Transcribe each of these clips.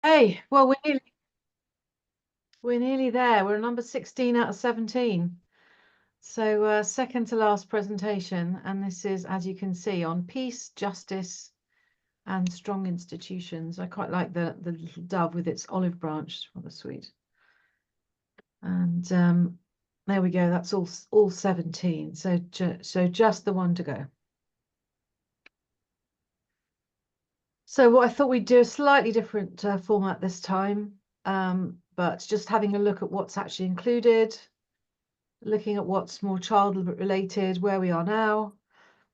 Hey, well, we're nearly there. We're number 16 out of 17. So second to last presentation, and this is, as you can see, on peace, justice, and strong institutions. I quite like the little dove with its olive branch. Rather sweet. And there we go. That's all 17. So just the one to go. So what I thought we'd do a slightly different format this time, but just having a look at what's actually included, looking at what's more child related, where we are now.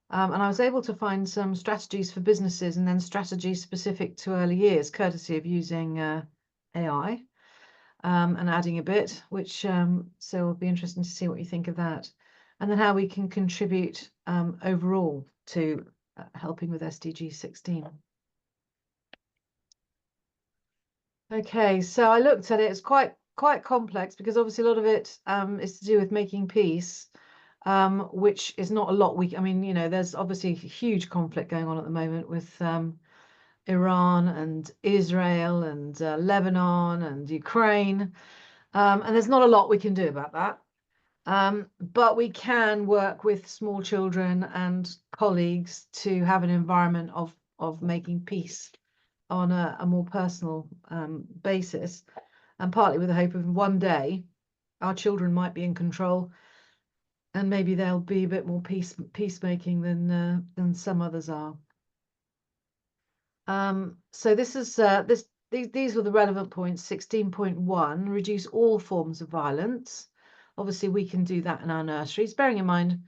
And I was able to find some strategies for businesses and then strategies specific to early years, courtesy of using AI and adding a bit, which so it'll be interesting to see what you think of that. And then how we can contribute overall to helping with SDG 16. Okay, so I looked at it. It's quite complex because obviously a lot of it is to do with making peace, which is not a lot. I mean, there's obviously huge conflict going on at the moment with Iran and Israel and Lebanon and Ukraine, and there's not a lot we can do about that. But we can work with small children and colleagues to have an environment of making peace on a more personal basis, and partly with the hope of one day our children might be in control, and maybe they'll be a bit more peacemaking than some others are. So this is these were the relevant points. 16.1, reduce all forms of violence. Obviously, we can do that in our nurseries, bearing in mind,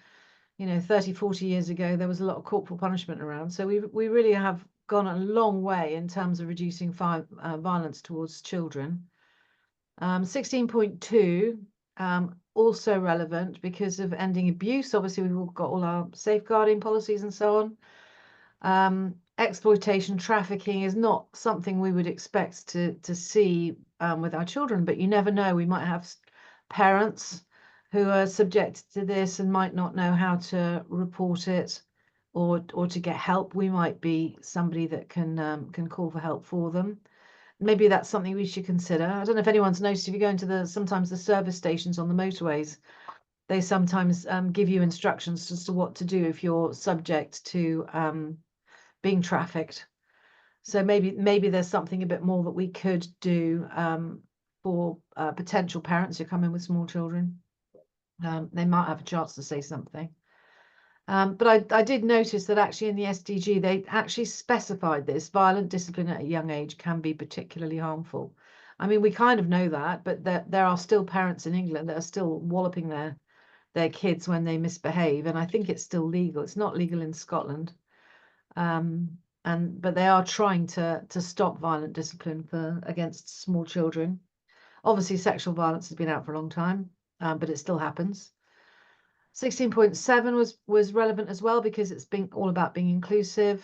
30, 40 years ago, there was a lot of corporal punishment around. So we really have gone a long way in terms of reducing violence towards children. 16.2, also relevant because of ending abuse. Obviously, we've all got all our safeguarding policies and so on. Exploitation, trafficking is not something we would expect to see with our children, but you never know. We might have parents who are subjected to this and might not know how to report it or to get help. We might be somebody that can call for help for them. Maybe that's something we should consider. I don't know if anyone's noticed, if you go into sometimes the service stations on the motorways, they sometimes give you instructions as to what to do if you're subject to being trafficked. So maybe there's something a bit more that we could do for potential parents who come in with small children. They might have a chance to say something. But I did notice that actually in the SDG, they actually specified this: violent discipline at a young age can be particularly harmful. I mean, we kind of know that, but there are still parents in England that are still walloping their kids when they misbehave, and I think it's still legal. It's not legal in Scotland. But they are trying to stop violent discipline against small children. Obviously, sexual violence has been out for a long time, but it still happens. 16.7 was relevant as well because it's been all about being inclusive.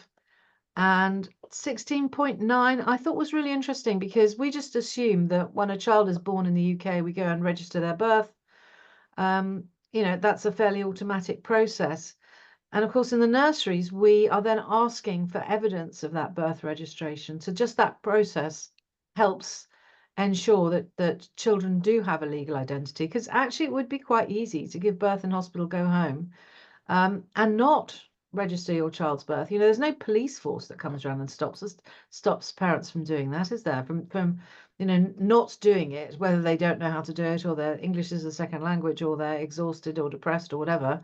And 16.9 I thought was really interesting because we just assume that when a child is born in the UK, we go and register their birth. That's a fairly automatic process. And of course, in the nurseries, we are then asking for evidence of that birth registration. So just that process helps ensure that children do have a legal identity, because actually it would be quite easy to give birth in hospital, go home, and not register your child's birth. There's no police force that comes around and stops parents from doing that, is there? From not doing it, whether they don't know how to do it, or their English is a second language, or they're exhausted or depressed or whatever.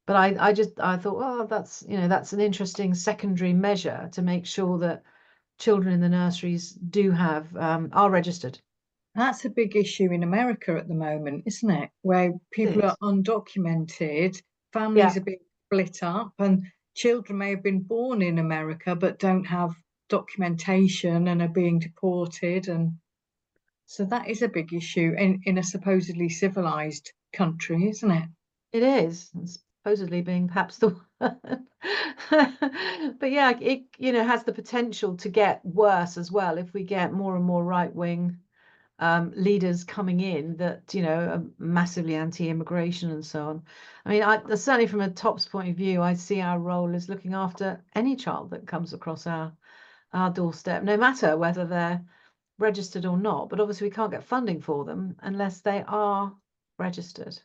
But I thought, well, that's an interesting secondary measure to make sure that children in the nurseries are registered. That's a big issue in America at the moment, isn't it? Where people are undocumented, families are being split up, and children may have been born in America but don't have documentation and are being deported. And so that is a big issue in a supposedly civilized country, isn't it? It is. It's supposedly being perhaps the word. But yeah, it has the potential to get worse as well if we get more and more right-wing leaders coming in that are massively anti-immigration and so on. I mean, certainly from a TOPS point of view, I see our role as looking after any child that comes across our doorstep, no matter whether they're registered or not, but obviously we can't get funding for them unless they are registered.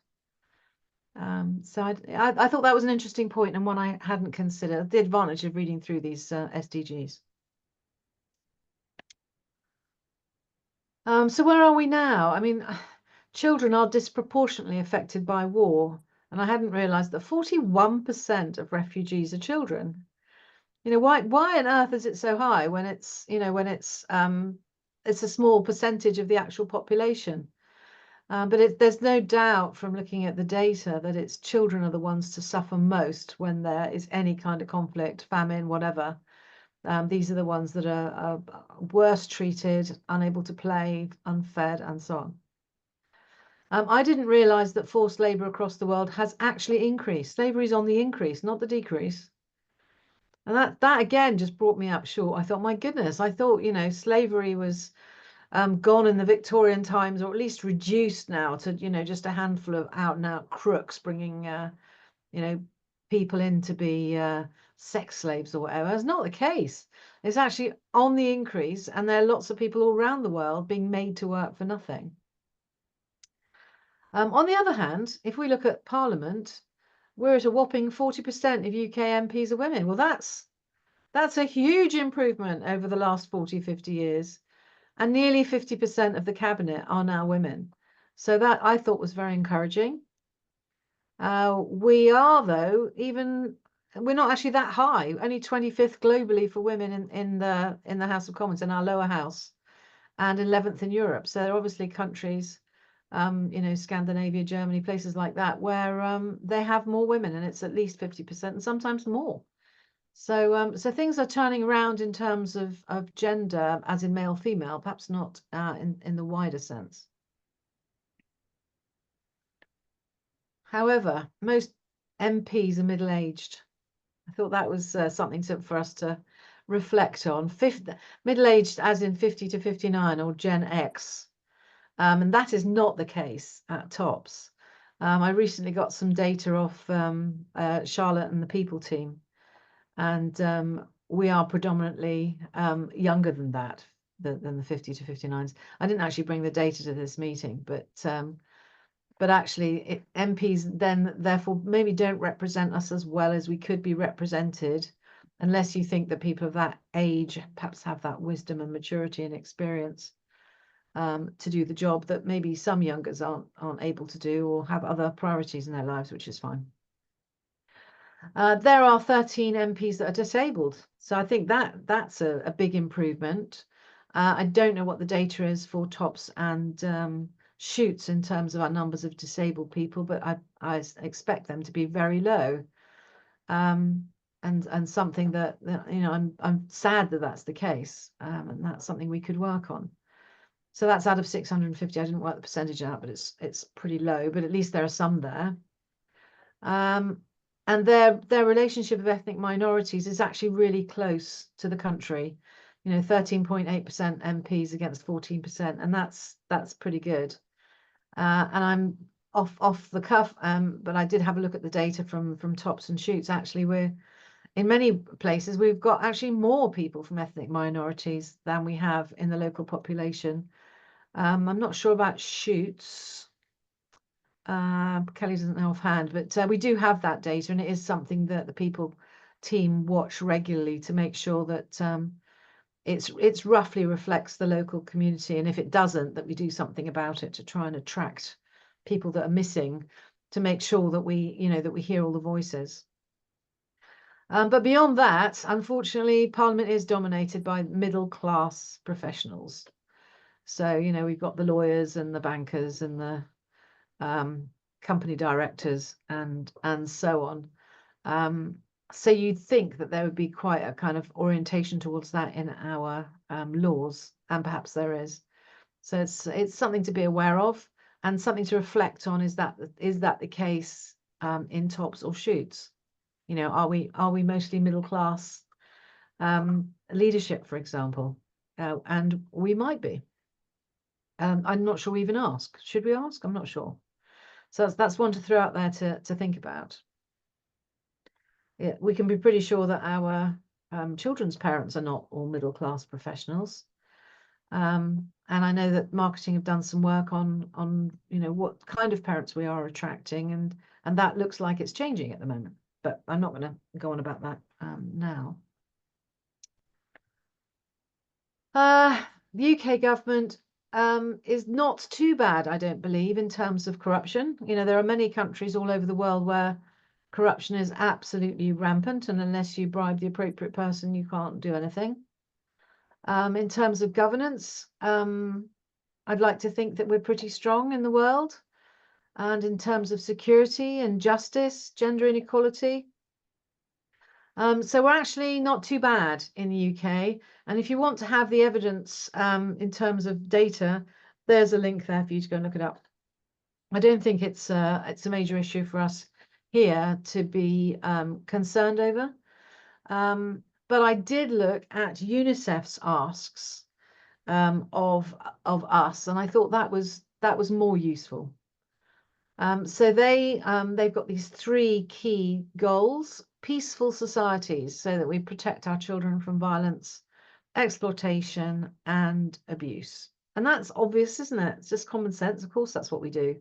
So I thought that was an interesting point and one I hadn't considered, the advantage of reading through these SDGs. So where are we now? I mean, children are disproportionately affected by war, and I hadn't realized that 41% of refugees are children. Why on earth is it so high when it's, when it's a small percentage of the actual population? But there's no doubt from looking at the data that it's children are the ones to suffer most when there is any kind of conflict, famine, whatever. These are the ones that are worst treated, unable to play, unfed, and so on. I didn't realize that forced labor across the world has actually increased. Slavery is on the increase, not the decrease. And that again just brought me up short. I thought, my goodness, I thought, slavery was gone in the Victorian times, or at least reduced now to, just a handful of out and out crooks bringing, people in to be sex slaves or whatever. It's not the case. It's actually on the increase, and there are lots of people all around the world being made to work for nothing. On the other hand, if we look at Parliament, we're at a whopping 40% of UK MPs are women. Well, that's a huge improvement over the last 40, 50 years. And nearly 50% of the cabinet are now women. So that I thought was very encouraging. We are, though, we're not actually that high, only 25th globally for women in the House of Commons, in our lower house, and 11th in Europe. So there are obviously countries, Scandinavia, Germany, places like that, where they have more women, and it's at least 50% and sometimes more. So things are turning around in terms of gender, as in male, female, perhaps not in the wider sense. However, most MPs are middle-aged. I thought that was something for us to reflect on. Middle-aged as in 50 to 59 or Gen X. And that is not the case at TOPS. I recently got some data off Charlotte and the People team. And we are predominantly younger than that, than the 50 to 59s. I didn't actually bring the data to this meeting, but actually MPs then therefore maybe don't represent us as well as we could be represented, unless you think that people of that age perhaps have that wisdom and maturity and experience to do the job that maybe some youngers aren't able to do, or have other priorities in their lives, which is fine. There are 13 MPs that are disabled. So I think that's a big improvement. I don't know what the data is for TOPS and shoots in terms of our numbers of disabled people, but I expect them to be very low. And something that I'm sad that that's the case, and that's something we could work on. So that's out of 650. I didn't work the percentage out, but it's pretty low. But at least there are some there. And their relationship of ethnic minorities is actually really close to the country. 13.8% MPs against 14%, and that's pretty good. And I'm off the cuff, but I did have a look at the data from TOPS and shoots. Actually, we're in many places we've got actually more people from ethnic minorities than we have in the local population. I'm not sure about shoots. Kelly doesn't know offhand, but we do have that data, and it is something that the People team watch regularly to make sure that it's roughly reflects the local community, and if it doesn't, that we do something about it to try and attract people that are missing, to make sure that we hear all the voices. But beyond that, unfortunately, Parliament is dominated by middle class professionals. So we've got the lawyers and the bankers and the company directors and so on. So you'd think that there would be quite a kind of orientation towards that in our laws, and perhaps there is. So it's something to be aware of, and something to reflect on. Is that the case in TOPS or shoots? Are we mostly middle class leadership, for example? And we might be. I'm not sure we even ask. Should we ask? I'm not sure. So that's one to throw out there to think about. Yeah, we can be pretty sure that our children's parents are not all middle class professionals. And I know that marketing have done some work on what kind of parents we are attracting, and that looks like it's changing at the moment. But I'm not going to go on about that now. The UK government is not too bad, I don't believe, in terms of corruption. There are many countries all over the world where corruption is absolutely rampant, and unless you bribe the appropriate person, you can't do anything. In terms of governance, I'd like to think that we're pretty strong in the world. And in terms of security and justice, gender inequality, so we're actually not too bad in the UK. And if you want to have the evidence in terms of data, there's a link there for you to go and look it up. I don't think it's a major issue for us here to be concerned over. But I did look at UNICEF's asks of us, and I thought that was more useful. So they've got these 3 key goals: peaceful societies, so that we protect our children from violence, exploitation, and abuse. And that's obvious, isn't it? It's just common sense. Of course, that's what we do.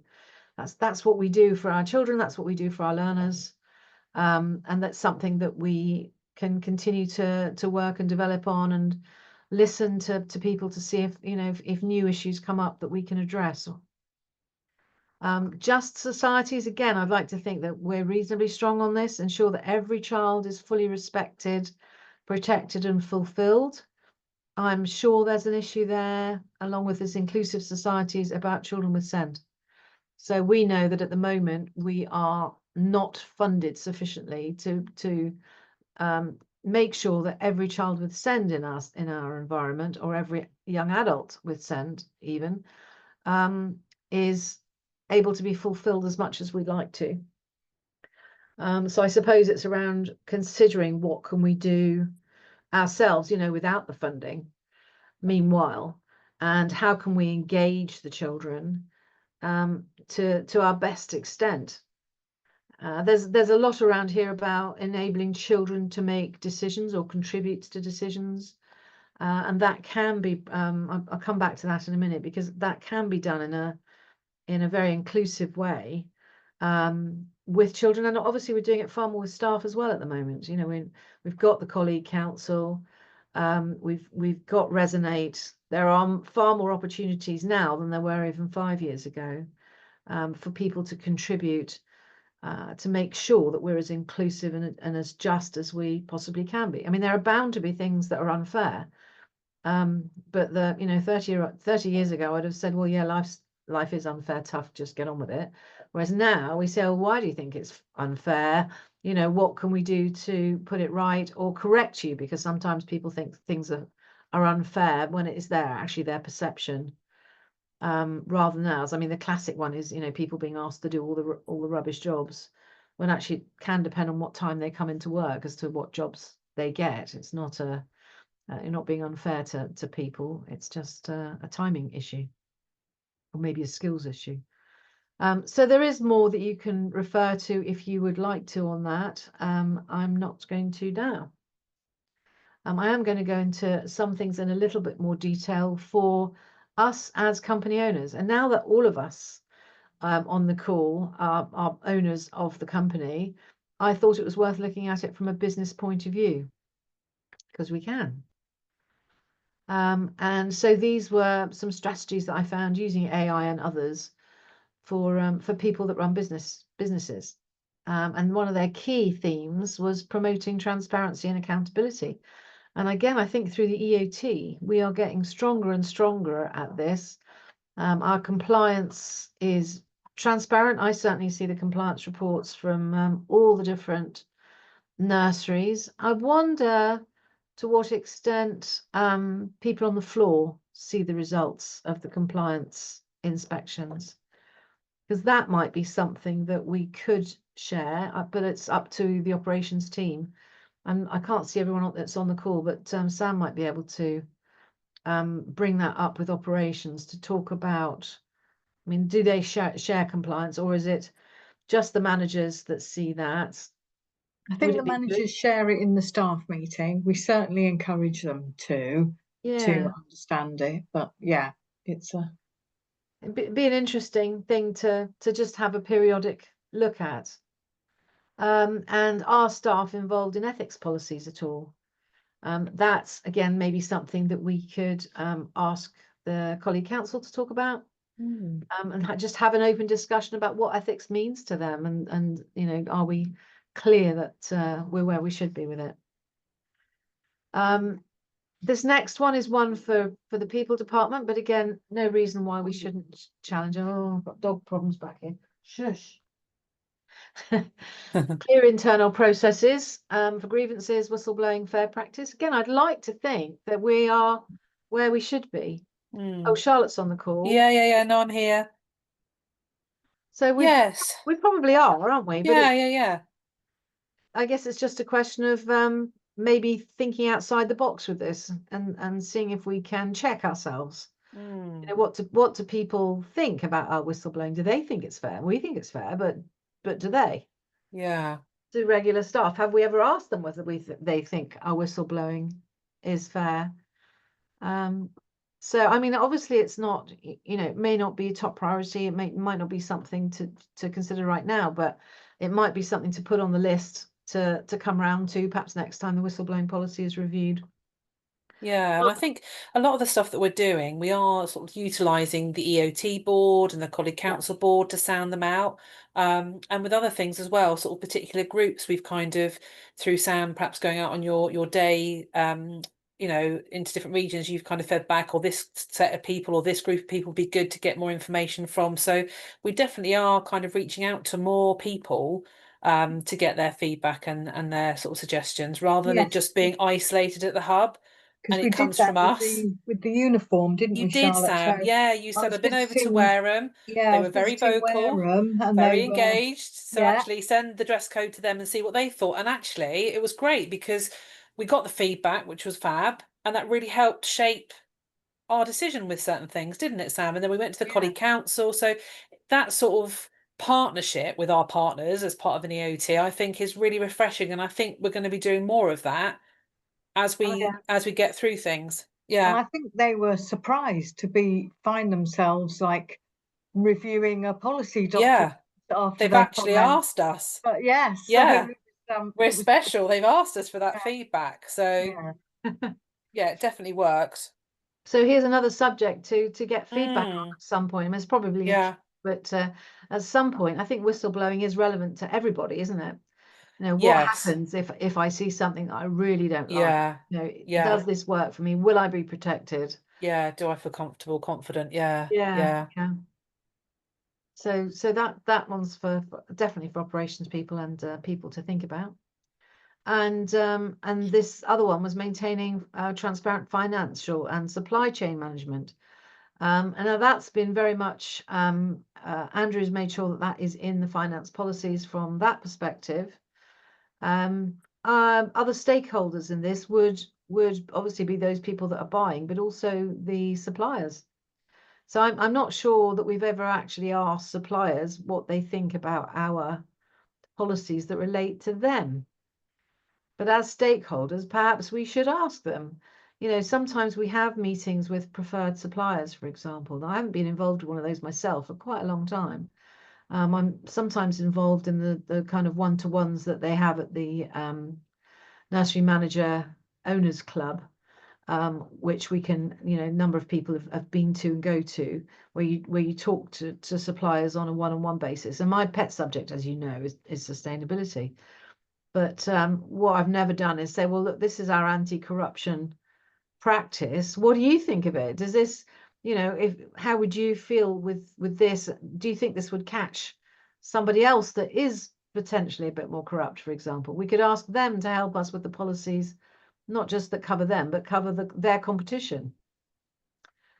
That's what we do for our children. That's what we do for our learners. And that's something that we can continue to work and develop on, and listen to people to see if new issues come up that we can address. Just societies, again, I'd like to think that we're reasonably strong on this, ensure that every child is fully respected, protected, and fulfilled. I'm sure there's an issue there, along with this inclusive societies, about children with SEND. So we know that at the moment we are not funded sufficiently to make sure that every child with SEND in our environment, or every young adult with SEND even, is able to be fulfilled as much as we'd like to. So I suppose it's around considering what can we do ourselves, without the funding, meanwhile, and how can we engage the children to our best extent. There's a lot around here about enabling children to make decisions or contribute to decisions, and that can be. I'll come back to that in a minute, because that can be done in a very inclusive way with children, and obviously we're doing it far more with staff as well at the moment. We've got the colleague council, we've got Resonate. There are far more opportunities now than there were even 5 years ago for people to contribute to make sure that we're as inclusive and as just as we possibly can be. I mean, there are bound to be things that are unfair, but 30 years ago I'd have said, well, yeah, life is unfair, tough, just get on with it. Whereas now we say, well, why do you think it's unfair? What can we do to put it right or correct you? Because sometimes people think things are unfair when it is actually their perception, rather than ours. I mean, the classic one is, people being asked to do all the rubbish jobs, when actually it can depend on what time they come into work as to what jobs they get. It's not you're not being unfair to people. It's just a timing issue, or maybe a skills issue. So there is more that you can refer to if you would like to on that. I'm not going to now. I am going to go into some things in a little bit more detail for us as company owners. And now that all of us on the call are owners of the company, I thought it was worth looking at it from a business point of view, because we can. And so these were some strategies that I found using AI and others for people that run businesses. And one of their key themes was promoting transparency and accountability. And again, I think through the EOT, we are getting stronger and stronger at this. Our compliance is transparent. I certainly see the compliance reports from all the different nurseries. I wonder to what extent people on the floor see the results of the compliance inspections, because that might be something that we could share, but it's up to the operations team. And I can't see everyone that's on the call, but Sam might be able to bring that up with operations to talk about, I mean, do they share compliance, or is it just the managers that see that? I think the managers share it in the staff meeting. We certainly encourage them to understand it, but yeah. it's a be an interesting thing to just have a periodic look at. And are staff involved in ethics policies at all? That's again maybe something that we could ask the colleague council to talk about, and just have an open discussion about what ethics means to them, and you know, are we clear that we're where we should be with it? This next one is one for the people department, but again, no reason why we shouldn't challenge. Oh, I've got dog problems back here. Shush. Clear internal processes for grievances, whistleblowing, fair practice. Again, I'd like to think that we are where we should be. Oh, Charlotte's on the call. Yeah. No, I'm here. So we probably are, aren't we? But yeah. I guess it's just a question of maybe thinking outside the box with this, and seeing if we can check ourselves. You know, what do people think about our whistleblowing? Do they think it's fair? We think it's fair, but do they? Yeah. Do regular staff, have we ever asked them whether they think our whistleblowing is fair? So I mean, obviously it's not, you know, it may not be a top priority. It might not be something to consider right now, but it might be something to put on the list to come around to perhaps next time the whistleblowing policy is reviewed. Yeah, and I think a lot of the stuff that we're doing, we are sort of utilising the EOT board and the Colleague Council board to sound them out. And with other things as well, sort of particular groups, we've kind of, through Sam, perhaps going out on your day, you know, into different regions, you've kind of fed back, or this set of people or this group of people would be good to get more information from. So we definitely are kind of reaching out to more people to get their feedback and their sort of suggestions, rather than it just being isolated at the hub. because And we it did comes that from us. with the uniform, didn't You we, did, Charlotte? Sam. So Yeah, you I said was I've been over to visiting, wear them. yeah, I They was were very visiting vocal, Wareham, and they very were, engaged. So yeah, actually send the dress code to them and see what they thought. And actually it was great because we got the feedback, which was fab. And that really helped shape our decision with certain things, didn't it, Sam? And then we went to the Colleague Council. So that sort of partnership with our partners as part of an EOT, I think is really refreshing. And I think we're going to be doing more of that as we get through things. Yeah. And I think they were surprised to find themselves like reviewing a policy document after They've their actually comment. asked us. But yes, Yeah. so We're it was special. They've asked us for that feedback. So yeah. it definitely works. So here's another subject to get feedback on at some point. I mean, it's probably but at some point, I think whistleblowing is relevant to everybody, isn't it? You know, what happens if I see something that I really don't like? You know, does this work for me? Will I be protected? Yeah. Do I feel comfortable, confident? Yeah. Yeah. So that one's for definitely for operations people and people to think about. And this other one was maintaining transparent financial and supply chain management. And now that's been very much Andrew's made sure that that is in the finance policies from that perspective. Other stakeholders in this would obviously be those people that are buying, but also the suppliers. So I'm not sure that we've ever actually asked suppliers what they think about our policies that relate to them. But as stakeholders, perhaps we should ask them. You know, sometimes we have meetings with preferred suppliers, for example. Now, I haven't been involved in one of those myself for quite a long time. I'm sometimes involved in the kind of one-to-ones that they have at the nursery manager owners club, which we can, you know, a number of people have been to and go to, where you talk to suppliers on a one-on-one basis. And my pet subject, as you know, is sustainability. But what I've never done is say, well, look, this is our anti-corruption practice. What do you think of it? Does this, you know, how would you feel with this? Do you think this would catch somebody else that is potentially a bit more corrupt, for example? We could ask them to help us with the policies, not just that cover them, but cover their competition.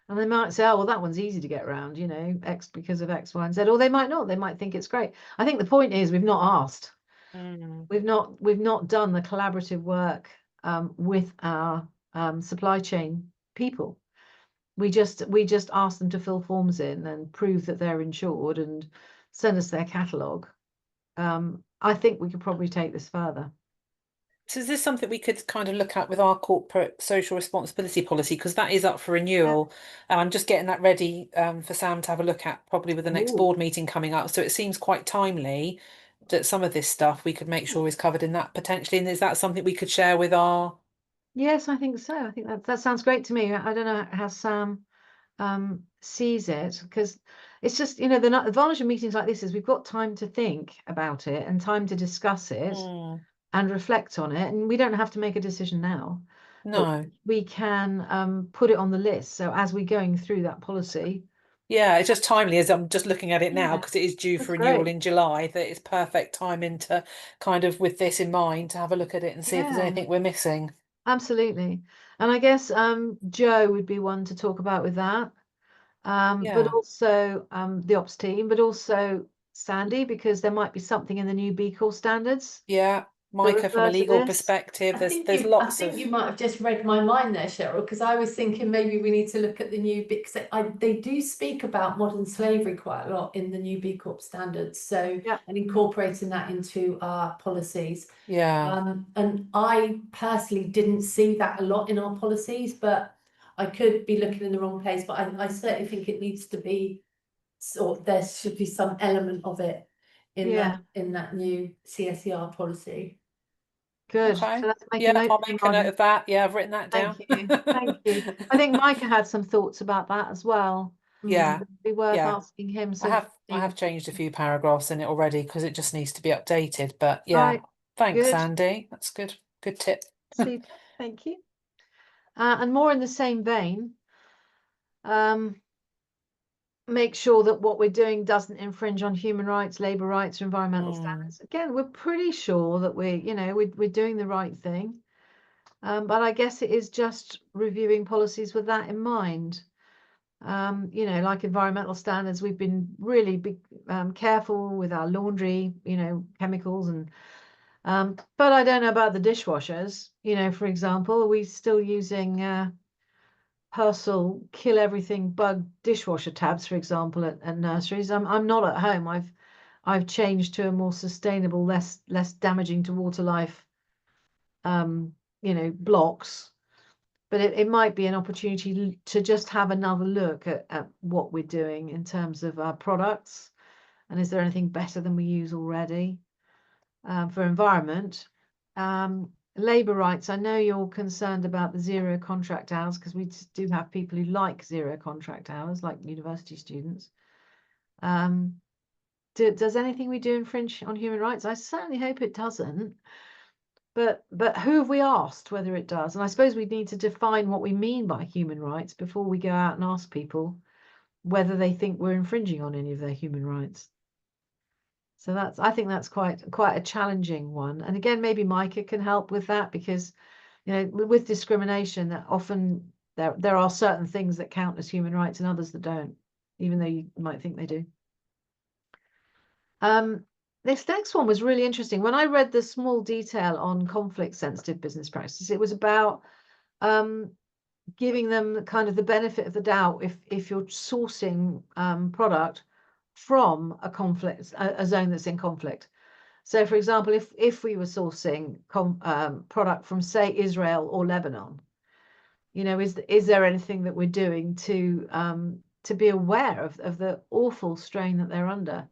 And they might say, oh, well, that one's easy to get around, you know, X because of X, Y, and Z. Or they might not. They might think it's great. I think the point is we've not asked. We've not done the collaborative work with our supply chain people. We just ask them to fill forms in and prove that they're insured and send us their catalogue. I think we could probably take this further. So is this something we could kind of look at with our corporate social responsibility policy? Because that is up for renewal. And I'm just getting that ready for Sam to have a look at, probably with the next Ooh. board meeting coming up. So it seems quite timely that some of this stuff we could make sure is covered in that potentially. And is that something we could share with our... Yes, I think so. I think that sounds great to me. I don't know how Sam sees it, because it's just, the advantage of meetings like this is we've got time to think about it and time to discuss it and reflect on it, and we don't have to make a decision now. No. But we can put it on the list. So as we're going through that policy. Yeah, it's just timely as I'm just looking at it now, Yeah, because it is due that's for renewal great. in July, that it's perfect timing to kind of, with this in mind, to have a look at it and see if there's Yeah. anything we're missing. Absolutely. And I guess Joe would be one to talk about with that. But Yeah. also the ops team, but also Sandy, because there might be something in the new B Corp standards Yeah, that Micah, from a refer to legal this. perspective, I there's think lots of... you might have just read my mind there, Cheryl, because I was thinking maybe we need to look at the new because they do speak about modern slavery quite a lot in the new B Corp standards. So Yeah. and incorporating that into our policies. Yeah. And I personally didn't see that a lot in our policies, but I could be looking in the wrong place. But I certainly think it needs to be, there should be some element of it in that new CSER policy. Good. Okay. So let's make a Yeah, note. I'll make a note of that. Yeah, I've written that down. Thank you. Thank you. I think Micah had some thoughts about that as well. Yeah. It'd be worth Yeah. asking him. I So have changed a few paragraphs in it already because it just needs to be updated. But yeah, right. thanks, Good. Andy. That's good. Good tip. Super. Thank you. And more in the same vein, make sure that what we're doing doesn't infringe on human rights, labor rights, or environmental standards. Again, we're pretty sure that we're doing the right thing. But I guess it is just reviewing policies with that in mind. Like environmental standards, we've been really careful with our laundry, chemicals and but I don't know about the dishwashers. For example, are we still using Persil kill everything bug dishwasher tabs, for example, at nurseries? I'm not at home. I've changed to a more sustainable, less damaging to water life blocks. But it might be an opportunity to just have another look at what we're doing in terms of our products, and is there anything better than we use already for environment. Labour rights, I know you're concerned about the zero contract hours, because we do have people who like zero contract hours, like university students. Does anything we do infringe on human rights? I certainly hope it doesn't. But who have we asked whether it does? And I suppose we need to define what we mean by human rights before we go out and ask people whether they think we're infringing on any of their human rights. So I think that's quite a challenging one. And again, maybe Micah can help with that, because with discrimination, that often there are certain things that count as human rights and others that don't, even though you might think they do. This next one was really interesting. When I read the small detail on conflict-sensitive business practices, it was about giving them kind of the benefit of the doubt if you're sourcing product from a zone that's in conflict. So, for example, if we were sourcing product from, say, Israel or Lebanon, is there anything that we're doing to be aware of the awful strain that they're under?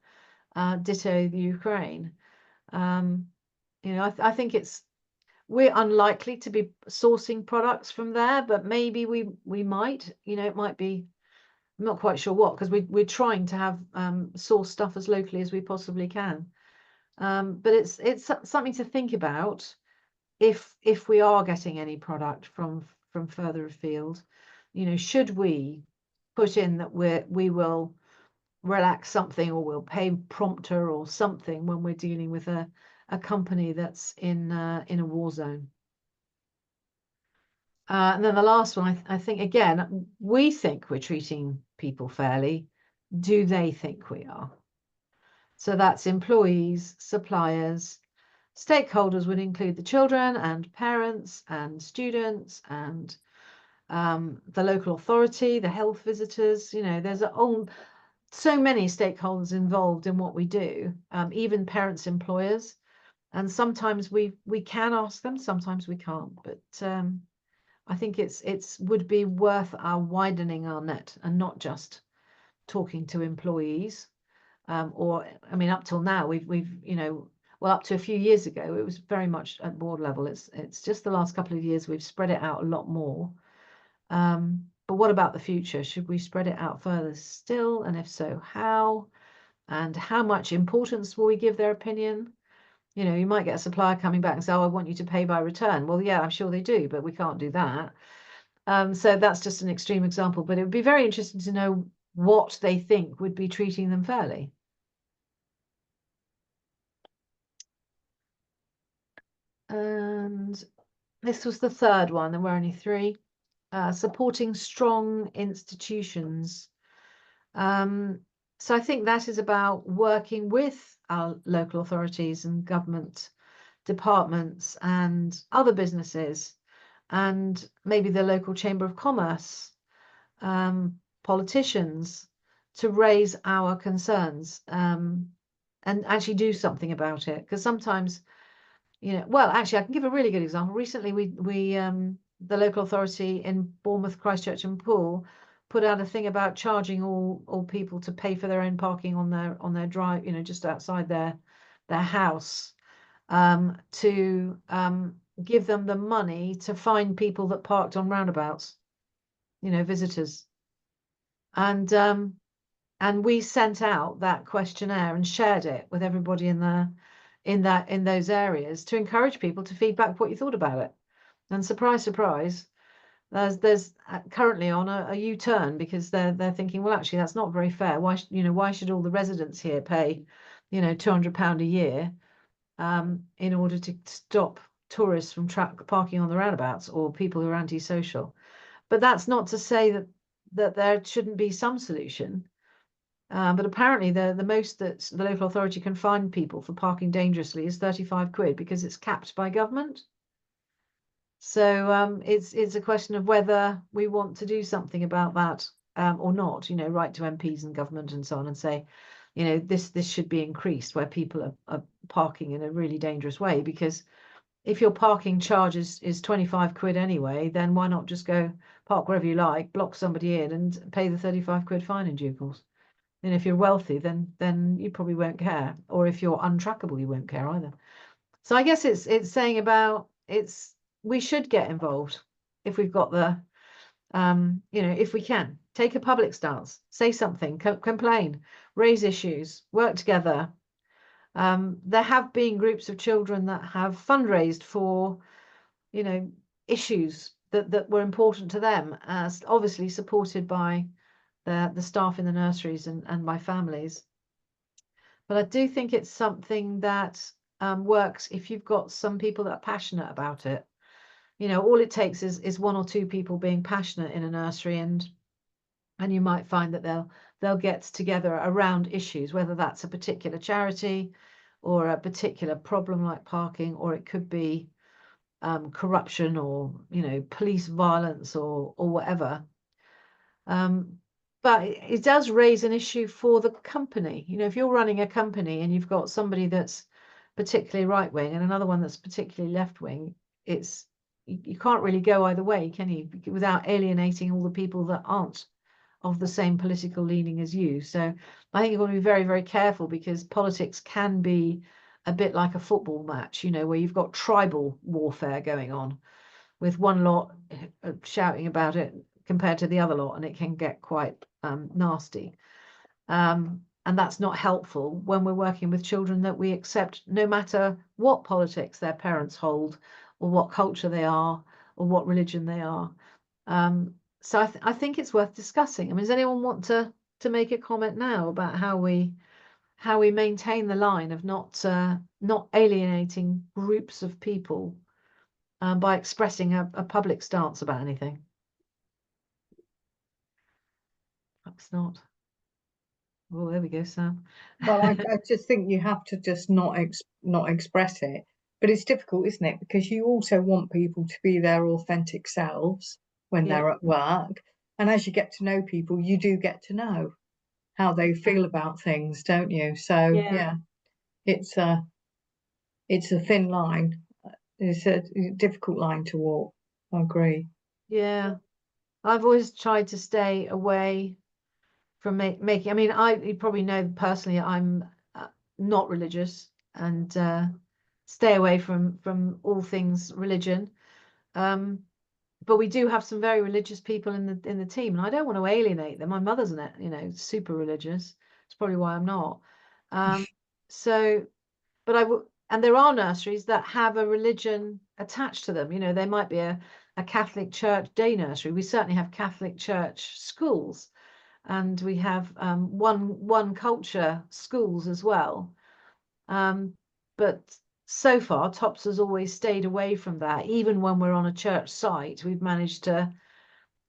Ditto the Ukraine. I think we're unlikely to be sourcing products from there, but maybe we might. It might be. I'm not quite sure what, because we're trying to have source stuff as locally as we possibly can. But it's something to think about if we are getting any product from further afield. Should we put in that we will relax something, or we'll pay prompter or something when we're dealing with a company that's in a war zone. And then the last one, I think, again, we think we're treating people fairly. Do they think we are? So that's employees, suppliers, stakeholders would include the children and parents and students and the local authority, the health visitors. There's so many stakeholders involved in what we do, even parents' employers. And sometimes we can ask them, sometimes we can't. But I think it's would be worth our widening our net and not just talking to employees. Or I mean, up till now we've well, up to a few years ago it was very much at board level. It's just the last couple of years we've spread it out a lot more. But what about the future? Should we spread it out further still? And if so, how? And how much importance will we give their opinion? You might get a supplier coming back and say, oh, I want you to pay by return. Well, yeah, I'm sure they do, but we can't do that. So that's just an extreme example, but it would be very interesting to know what they think would be treating them fairly. And this was the third one. There were only three. Supporting strong institutions. So I think that is about working with our local authorities and government departments and other businesses, and maybe the local chamber of commerce, politicians, to raise our concerns and actually do something about it. Because sometimes, well, actually, I can give a really good example. Recently, we the local authority in Bournemouth, Christchurch, and Poole put out a thing about charging all people to pay for their own parking on their drive, just outside their house, to give them the money to find people that parked on roundabouts, visitors. And we sent out that questionnaire and shared it with everybody in those areas to encourage people to feedback what you thought about it. And surprise, surprise, there's currently on a U-turn, because they're thinking, well, actually, that's not very fair. Why should all the residents here pay, £200 a year in order to stop tourists from parking on the roundabouts, or people who are antisocial? But that's not to say that there shouldn't be some solution. But apparently the most that the local authority can fine people for parking dangerously is 35 quid, because it's capped by government. So it's a question of whether we want to do something about that or not. Write to MPs and government and so on and say, this should be increased, where people are parking in a really dangerous way. Because if your parking charge is 25 quid anyway, then why not just go park wherever you like, block somebody in, and pay the 35 quid fine in due course? And if you're wealthy, then you probably won't care. Or if you're untrackable, you won't care either. So I guess it's saying about we should get involved if we've got the if we can take a public stance, say something, complain, raise issues, work together. There have been groups of children that have fundraised for issues that were important to them, as obviously supported by the staff in the nurseries and by families. But I do think it's something that works if you've got some people that are passionate about it. All it takes is one or two people being passionate in a nursery, and you might find that they'll get together around issues, whether that's a particular charity or a particular problem like parking, or it could be corruption, or police violence, or whatever. But it does raise an issue for the company. If you're running a company and you've got somebody that's particularly right wing and another one that's particularly left wing, you can't really go either way, can you? Without alienating all the people that aren't of the same political leaning as you. So I think you've got to be very, very careful, because politics can be a bit like a football match, where you've got tribal warfare going on, with one lot shouting about it compared to the other lot, and it can get quite nasty. And that's not helpful when we're working with children that we accept, no matter what politics their parents hold, or what culture they are, or what religion they are. So I think it's worth discussing. I mean, does anyone want to make a comment now about how we maintain the line of not alienating groups of people by expressing a public stance about anything? Perhaps not. Oh, there we go, Sam. Well, I just think you have to just not express it. But it's difficult, isn't it? Because you also want people to be their authentic selves when they're at work. And as you get to know people, you do get to know how they feel about things, don't you? So yeah, it's it's a thin line. It's a difficult line to walk. I agree. Yeah, I've always tried to stay away from making. I mean, you probably know personally, I'm not religious, and stay away from all things religion. But we do have some very religious people in the team, and I don't want to alienate them. My mother's super religious. It's probably why I'm not. So, but and there are nurseries that have a religion attached to them. There might be a Catholic Church day nursery. We certainly have Catholic Church schools, and we have one culture schools as well. But so far, TOPS has always stayed away from that. Even when we're on a church site, we've managed to,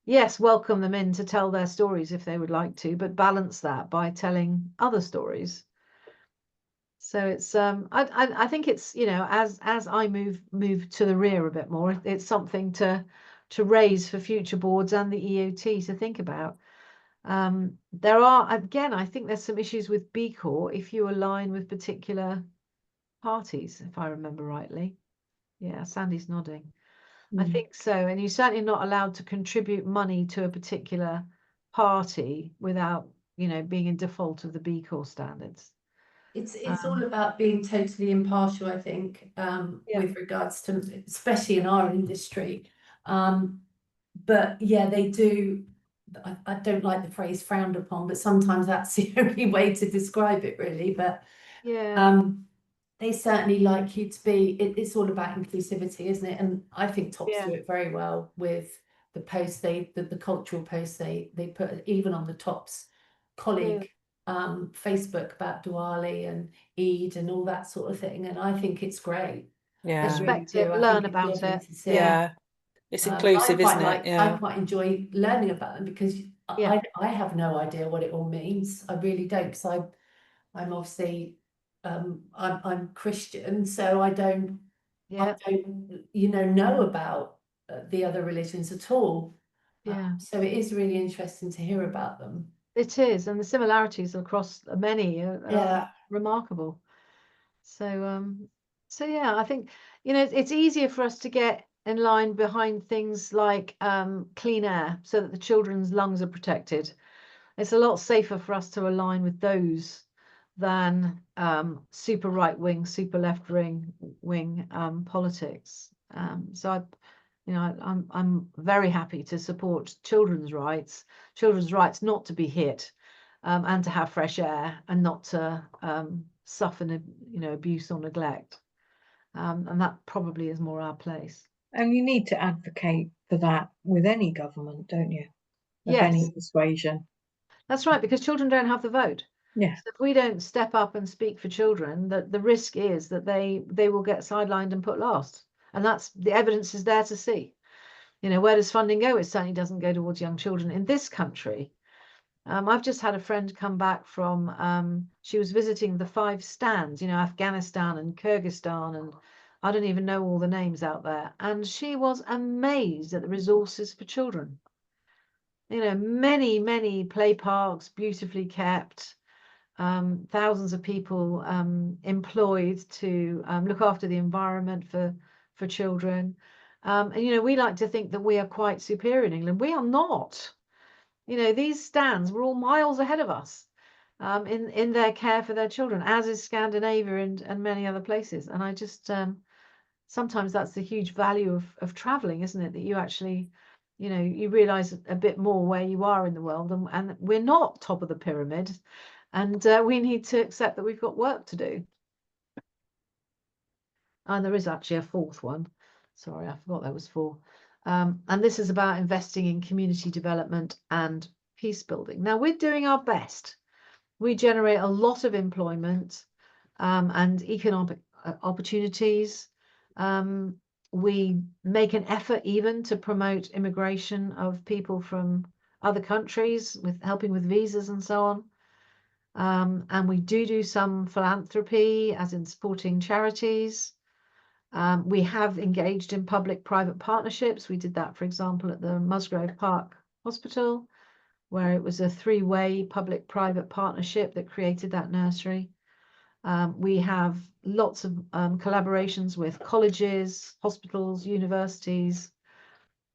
yes, welcome them in to tell their stories if they would like to, but balance that by telling other stories. So it's I think it's as I move to the rear a bit more, it's something to raise for future boards and the EOT to think about. There are, again, I think there's some issues with B Corp if you align with particular parties, if I remember rightly. Yeah, Sandy's nodding. I think so. And you're certainly not allowed to contribute money to a particular party without, being in default of the B Corp standards. It's all about being totally impartial, I think, with regards to, especially in our industry. But yeah, they do. I don't like the phrase frowned upon, but sometimes that's the only way to describe it, really. But yeah, they certainly like you to be. It's all about inclusivity, isn't it? And I think TOPS Yeah. do it very well with the posts the cultural posts they put even on the TOPS colleague Facebook about Diwali and Eid and all that sort of thing. And I think it's great. Yeah. Respect it, I learn think it's about lovely it. to see. Yeah. It's I inclusive, quite isn't it? like, Yeah. I quite enjoy learning about them because Yeah. I have no idea what it all means. I really don't, because I'm obviously I'm Christian, so I don't Yeah. know about the other religions at all. Yeah. So it is really interesting to hear about them. It is, and the similarities across many are remarkable. So yeah, I think it's easier for us to get in line behind things like clean air, so that the children's lungs are protected. It's a lot safer for us to align with those than super right wing, super left wing politics. So I'm very happy to support children's rights not to be hit, and to have fresh air and not to suffer abuse or neglect. And that probably is more our place. And you need to advocate for that with any government, don't you? Of Yes. any persuasion. That's right, because children don't have the vote. Yeah. So if we don't step up and speak for children, the risk is that they will get sidelined and put last. And that's the evidence is there to see. Where does funding go? It certainly doesn't go towards young children in this country. I've just had a friend come back from, she was visiting the 5 stands, Afghanistan and Kyrgyzstan, and I don't even know all the names out there. And she was amazed at the resources for children. Many, many play parks, beautifully kept, thousands of people employed to look after the environment for children. And we like to think that we are quite superior in England. We are not. These stands were all miles ahead of us in their care for their children, as is Scandinavia and many other places. And I just sometimes that's the huge value of traveling, isn't it? That you actually, you realize a bit more where you are in the world, and we're not top of the pyramid, and we need to accept that we've got work to do. And there is actually a 4th one. Sorry, I forgot there was 4. And this is about investing in community development and peace building. Now, we're doing our best. We generate a lot of employment and economic opportunities. We make an effort even to promote immigration of people from other countries, with helping with visas and so on. And we do some philanthropy, as in supporting charities. We have engaged in public-private partnerships. We did that, for example, at the Musgrove Park Hospital, where it was a 3-way public-private partnership that created that nursery. We have lots of collaborations with colleges, hospitals, universities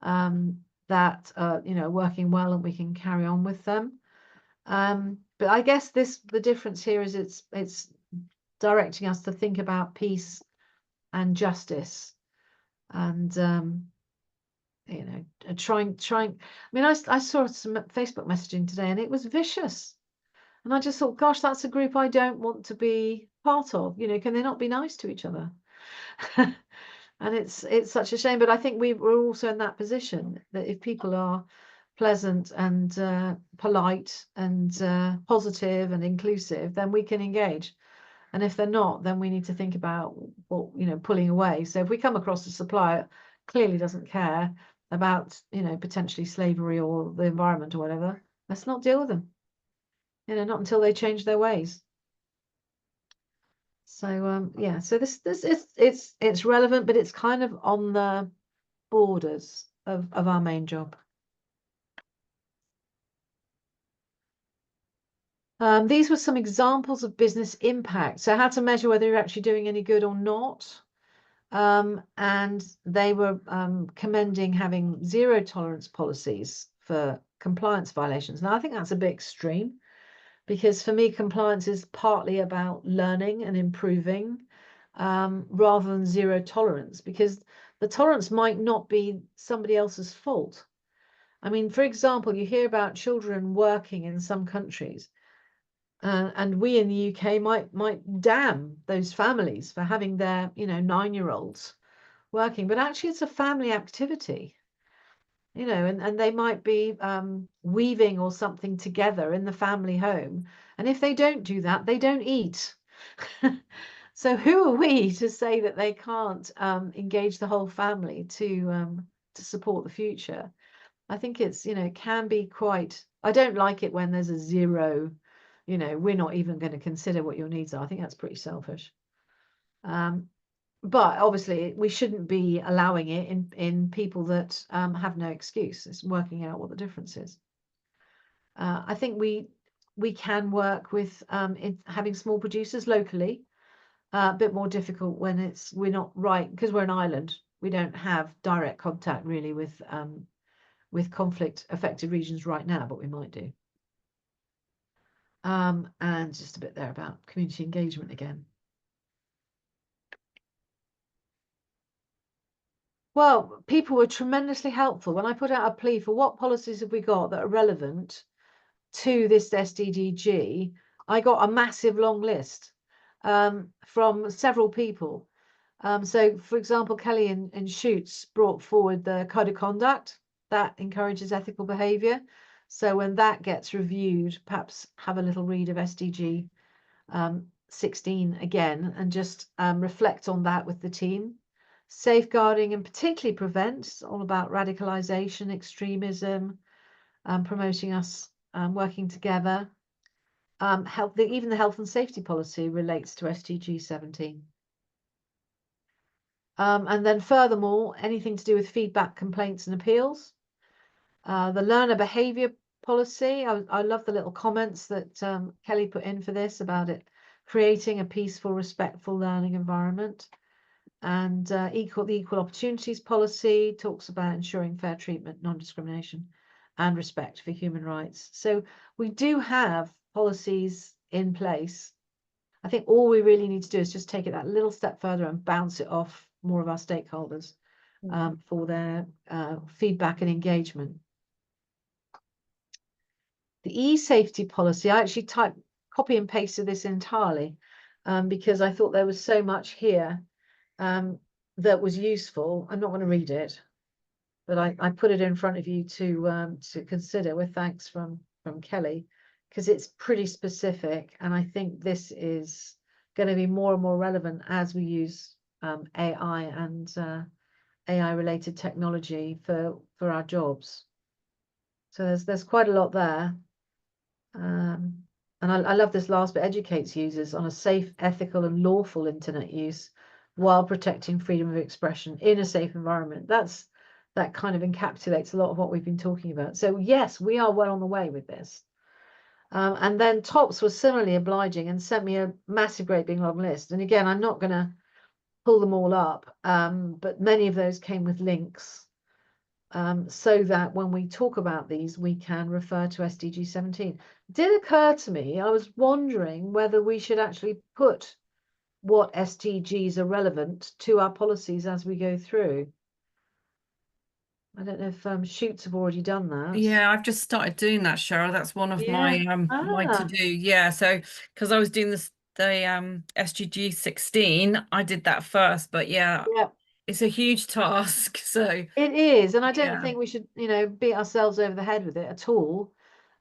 that are, working well, and we can carry on with them. But I guess the difference here is it's directing us to think about peace and justice, and trying. I mean, I saw some Facebook messaging today, and it was vicious, and I just thought, gosh, that's a group I don't want to be part of. Can they not be nice to each other? And it's such a shame. But I think we're also in that position that if people are pleasant and polite and positive and inclusive, then we can engage. And if they're not, then we need to think about pulling away. So if we come across a supplier clearly doesn't care about potentially slavery or the environment or whatever, let's not deal with them. Not until they change their ways. So yeah, so this it's relevant, but it's kind of on the borders of our main job. These were some examples of business impact. So how to measure whether you're actually doing any good or not. And they were commending having zero tolerance policies for compliance violations. Now, I think that's a bit extreme, because for me, compliance is partly about learning and improving rather than zero tolerance, because the tolerance might not be somebody else's fault. I mean, for example, you hear about children working in some countries. And we in the UK might damn those families for having their 9-year-olds working, but actually it's a family activity, and they might be weaving or something together in the family home, and if they don't do that, they don't eat. So who are we to say that they can't engage the whole family to support the future? I think it's it can be quite. I don't like it when there's a zero. We're not even going to consider what your needs are. I think that's pretty selfish. But obviously we shouldn't be allowing it in people that have no excuse. It's working out what the difference is. I think we can work with having small producers locally. A bit more difficult when we're not right, because we're an island. We don't have direct contact really with conflict affected regions right now, but we might do. And just a bit there about community engagement again. Well, people were tremendously helpful. When I put out a plea for what policies have we got that are relevant to this SDDG, I got a massive long list from several people. So, for example, Kelly and Shoots brought forward the Code of Conduct that encourages ethical behaviour. So when that gets reviewed, perhaps have a little read of SDG 16 again, and just reflect on that with the team. Safeguarding and particularly prevent, it's all about radicalisation, extremism, promoting us working together. Even the health and safety policy relates to SDG 17. And then furthermore, anything to do with feedback, complaints and appeals. The learner behaviour policy, I love the little comments that Kelly put in for this about it creating a peaceful, respectful learning environment. And the equal opportunities policy talks about ensuring fair treatment, non-discrimination and respect for human rights. So we do have policies in place. I think all we really need to do is just take it that little step further and bounce it off more of our stakeholders for their feedback and engagement. The e-safety policy, I actually copy and pasted this entirely because I thought there was so much here that was useful. I'm not going to read it, but I put it in front of you to consider with thanks from Kelly, because it's pretty specific, and I think this is going to be more and more relevant as we use AI and AI related technology for our jobs. So there's quite a lot there. And I love this last bit: educates users on a safe, ethical and lawful internet use while protecting freedom of expression in a safe environment. That kind of encapsulates a lot of what we've been talking about. So yes, we are well on the way with this. And then Tops was similarly obliging and sent me a massive, great big long list. And again, I'm not going to pull them all up, but many of those came with links, so that when we talk about these, we can refer to SDG 17. It did occur to me, I was wondering whether we should actually put what SDGs are relevant to our policies as we go through. I don't know if Shoots have already done that. Yeah, I've just started doing that, Cheryl. That's one of my my to do. Yeah, so because I was doing the SDG 16, I did that first, but yeah, it's a huge task. So it is, and I don't think we should, beat ourselves over the head with it at all.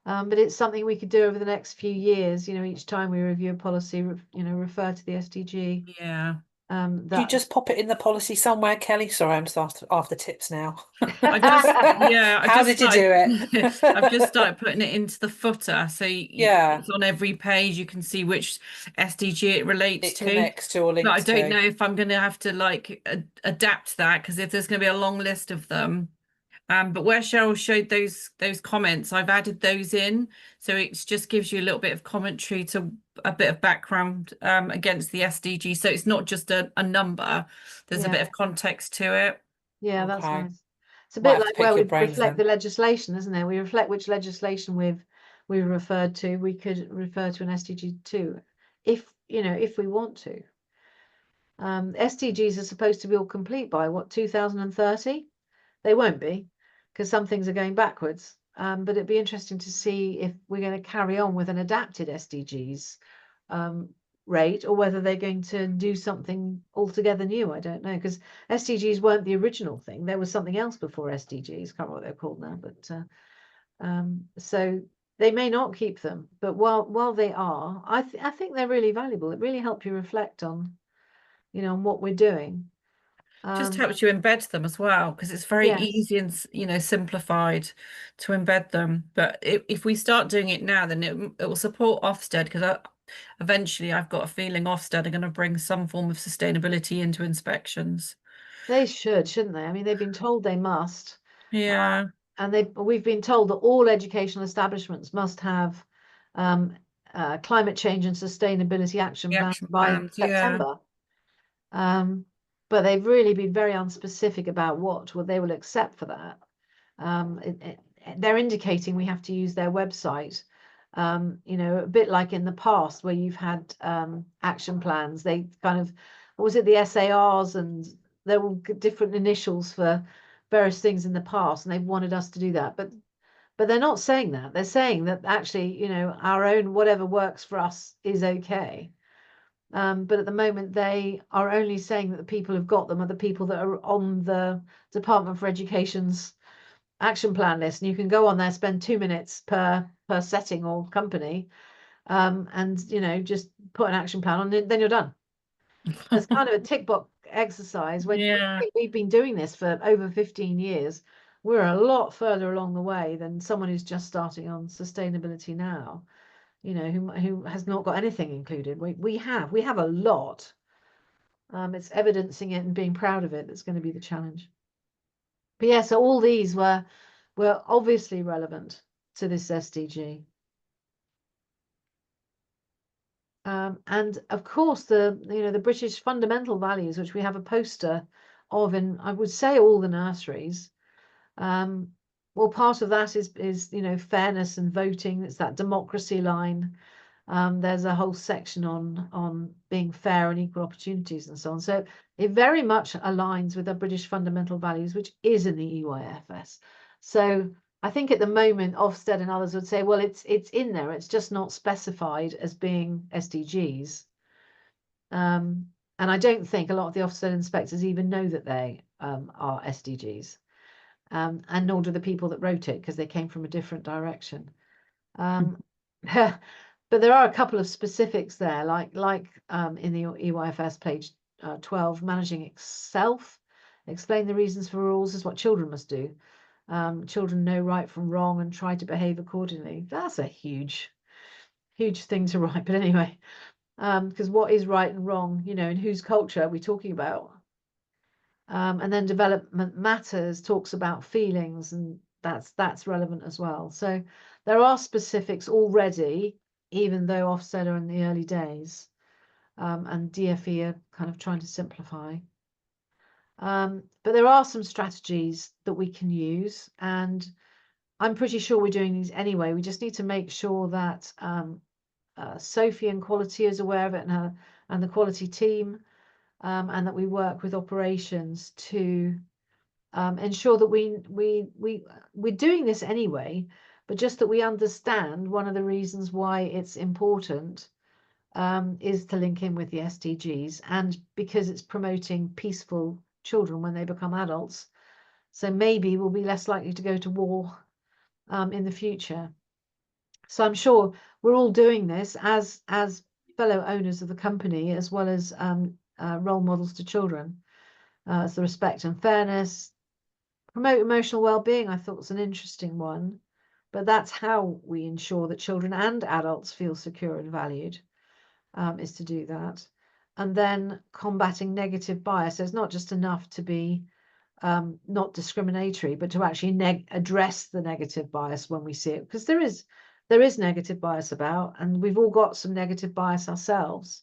But it's something we could do over the next few years. Each time we review a policy, refer to the SDG. Yeah. Do you just pop it in the policy somewhere, Kelly? Sorry, I'm just after tips now. How did you do it? I've just started putting it into the footer, so it's on every page. You can see which SDG it relates to. Connects to or links but I don't to. know if I'm going to have to adapt that, because if there's going to be a long list of them. But where Cheryl showed those comments, I've added those in, so it just gives you a little bit of commentary, to a bit of background against the SDG. So it's not just a number. There's a bit of context to it. Yeah, that's nice. It's a bit like where we reflect the legislation, isn't it? We reflect which legislation we've referred to. We could refer to an SDG too, if we want to. SDGs are supposed to be all complete by 2030? They won't be, because some things are going backwards. But it'd be interesting to see if we're going to carry on with an adapted SDGs rate, or whether they're going to do something altogether new. I don't know, because SDGs weren't the original thing. There was something else before SDGs. Can't remember what they're called now, but so they may not keep them. But while they are, I think they're really valuable. It really helps you reflect on, on what we're doing. Just helps you embed them as well, because it's very easy and simplified to embed them. But if we start doing it now, then it will support Ofsted, because eventually I've got a feeling Ofsted are going to bring some form of sustainability into inspections. They shouldn't they? I mean, they've been told they must. Yeah. And we've been told that all educational establishments must have climate change and sustainability action plans by September. But they've really been very unspecific about what they will accept for that. They're indicating we have to use their website, a bit like in the past where you've had action plans. They kind of, what was it, the SARs, and there were different initials for various things in the past, and they've wanted us to do that. But they're not saying that. They're saying that actually, our own whatever works for us is okay. But at the moment, they are only saying that the people who've got them are the people that are on the Department for Education's action plan list. And you can go on there, spend 2 minutes per setting or company, and just put an action plan on it, then you're done. It's kind of a tick box exercise. When we've been doing this for over 15 years, we're a lot further along the way than someone who's just starting on sustainability now. Who has not got anything included. We have a lot. It's evidencing it and being proud of it that's going to be the challenge. But yeah, so all these were obviously relevant to this SDG. And of course, the British fundamental values, which we have a poster of in, I would say, all the nurseries. Well, part of that is fairness and voting. It's that democracy line. There's a whole section on being fair and equal opportunities and so on. So it very much aligns with the British fundamental values, which is in the EYFS. So I think at the moment, Ofsted and others would say, well, it's in there. It's just not specified as being SDGs. And I don't think a lot of the Ofsted inspectors even know that they are SDGs. And nor do the people that wrote it, because they came from a different direction. But there are a couple of specifics there, like in the EYFS page 12, managing self, explain the reasons for rules is what children must do. Children know right from wrong and try to behave accordingly. That's a huge thing to write. But anyway, because what is right and wrong, and whose culture are we talking about? And then development matters talks about feelings and that's relevant as well. So there are specifics already, even though Ofsted are in the early days, and DFE are kind of trying to simplify. But there are some strategies that we can use, and I'm pretty sure we're doing these anyway. We just need to make sure that Sophie and quality is aware of it, and the quality team, and that we work with operations to ensure that we're doing this anyway, but just that we understand one of the reasons why it's important is to link in with the SDGs, and because it's promoting peaceful children when they become adults. So maybe we'll be less likely to go to war in the future. So I'm sure we're all doing this as fellow owners of the company, as well as role models to children. As the respect and fairness, promote emotional well-being, I thought was an interesting one, but that's how we ensure that children and adults feel secure and valued, is to do that. And then combating negative bias. So it's not just enough to be not discriminatory, but to actually address the negative bias when we see it, because there is negative bias about, and we've all got some negative bias ourselves.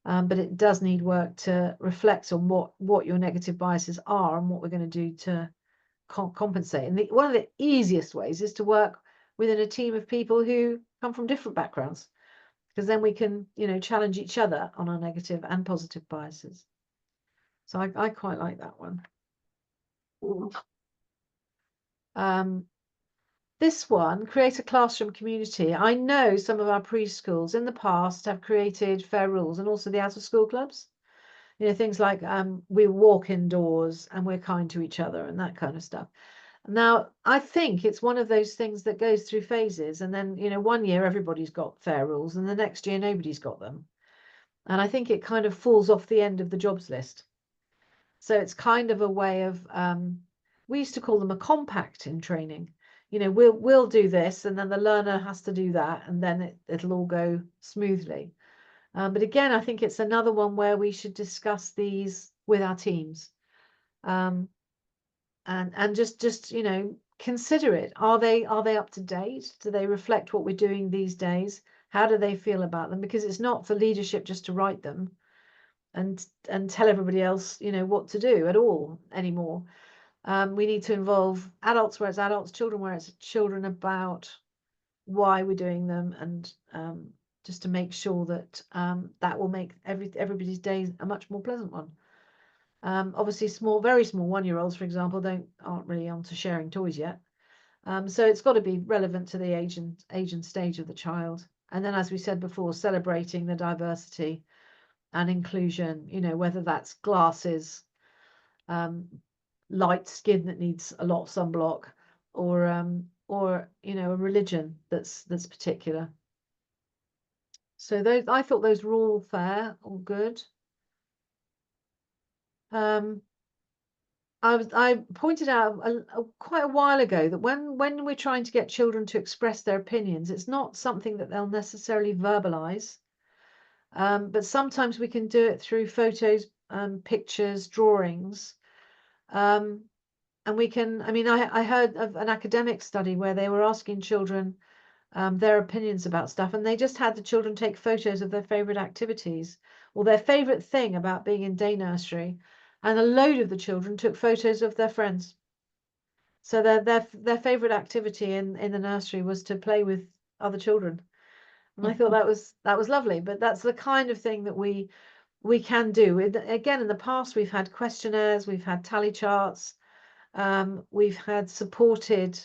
But it does need work to reflect on what your negative biases are and what we're going to do to compensate. And one of the easiest ways is to work within a team of people who come from different backgrounds, because then we can, challenge each other on our negative and positive biases. So I quite like that one. This one, create a classroom community. I know some of our preschools in the past have created fair rules, and also the out of school clubs. Things like we walk indoors and we're kind to each other and that kind of stuff. Now, I think it's one of those things that goes through phases, and then, one year everybody's got fair rules and the next year nobody's got them. And I think it kind of falls off the end of the jobs list. So it's kind of a way of, we used to call them a compact in training. We'll do this, and then the learner has to do that, and then it'll all go smoothly. But again, I think it's another one where we should discuss these with our teams, and just consider it. Are they up to date? Do they reflect what we're doing these days? How do they feel about them? Because it's not for leadership just to write them and tell everybody else what to do at all anymore. We need to involve adults where it's adults, children where it's children, about why we're doing them, and just to make sure that that will make everybody's day a much more pleasant one. Obviously, very small 1-year-olds, for example, aren't really onto sharing toys yet. So it's got to be relevant to the age and stage of the child. And then, as we said before, celebrating the diversity and inclusion, whether that's glasses, light skin that needs a lot of sunblock, or a religion that's particular. So I thought those were all fair, all good. I pointed out quite a while ago that when we're trying to get children to express their opinions, it's not something that they'll necessarily verbalize, but sometimes we can do it through photos, pictures, drawings, and we can. I mean, I heard of an academic study where they were asking children their opinions about stuff, and they just had the children take photos of their favorite activities or their favorite thing about being in day nursery, and a load of the children took photos of their friends. So their favorite activity in the nursery was to play with other children, and I thought that was lovely. But that's the kind of thing that we can do. Again, in the past, we've had questionnaires, we've had tally charts, we've had supported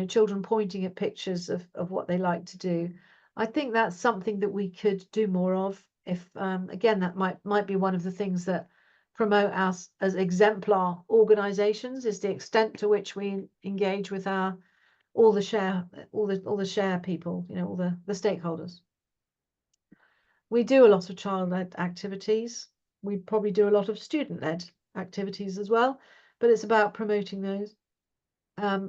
children pointing at pictures of what they like to do. I think that's something that we could do more of. If again, that might be one of the things that promote us as exemplar organizations, is the extent to which we engage with all the share people, all the stakeholders. We do a lot of child-led activities. We probably do a lot of student-led activities as well, but it's about promoting those. I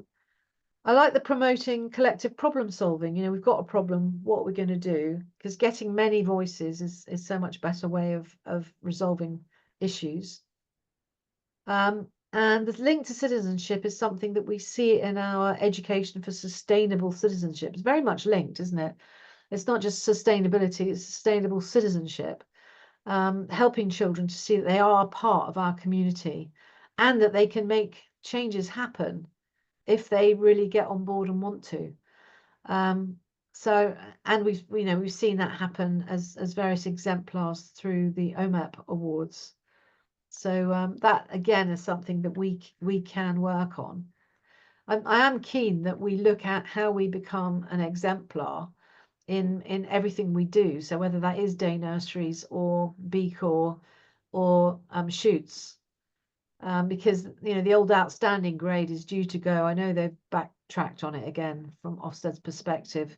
like the promoting collective problem solving. We've got a problem, what we're going to do, because getting many voices is so much better way of resolving issues. And And the link to citizenship is something that we see in our education for sustainable citizenship. It's very much linked, isn't it? It's not just sustainability, it's sustainable citizenship. Helping children to see that they are part of our community and that they can make changes happen if they really get on board and want to. And we've seen that happen as various exemplars through the OMEP awards. So that again is something that we can work on. I am keen that we look at how we become an exemplar in everything we do. So whether that is day nurseries or B Corps or shoots, because the old outstanding grade is due to go. I know they've backtracked on it again from Ofsted's perspective,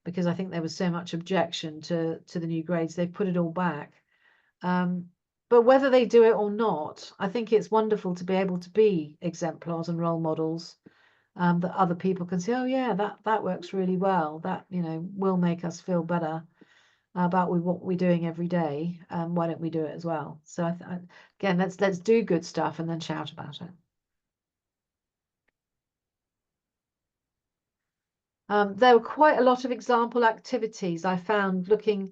because I think there was so much objection to the new grades. They've put it all back. But whether they do it or not, I think it's wonderful to be able to be exemplars and role models, that other people can say, oh yeah, that works really well. That will make us feel better about what we're doing every day. Why don't we do it as well? So again, let's do good stuff and then shout about it. There were quite a lot of example activities I found looking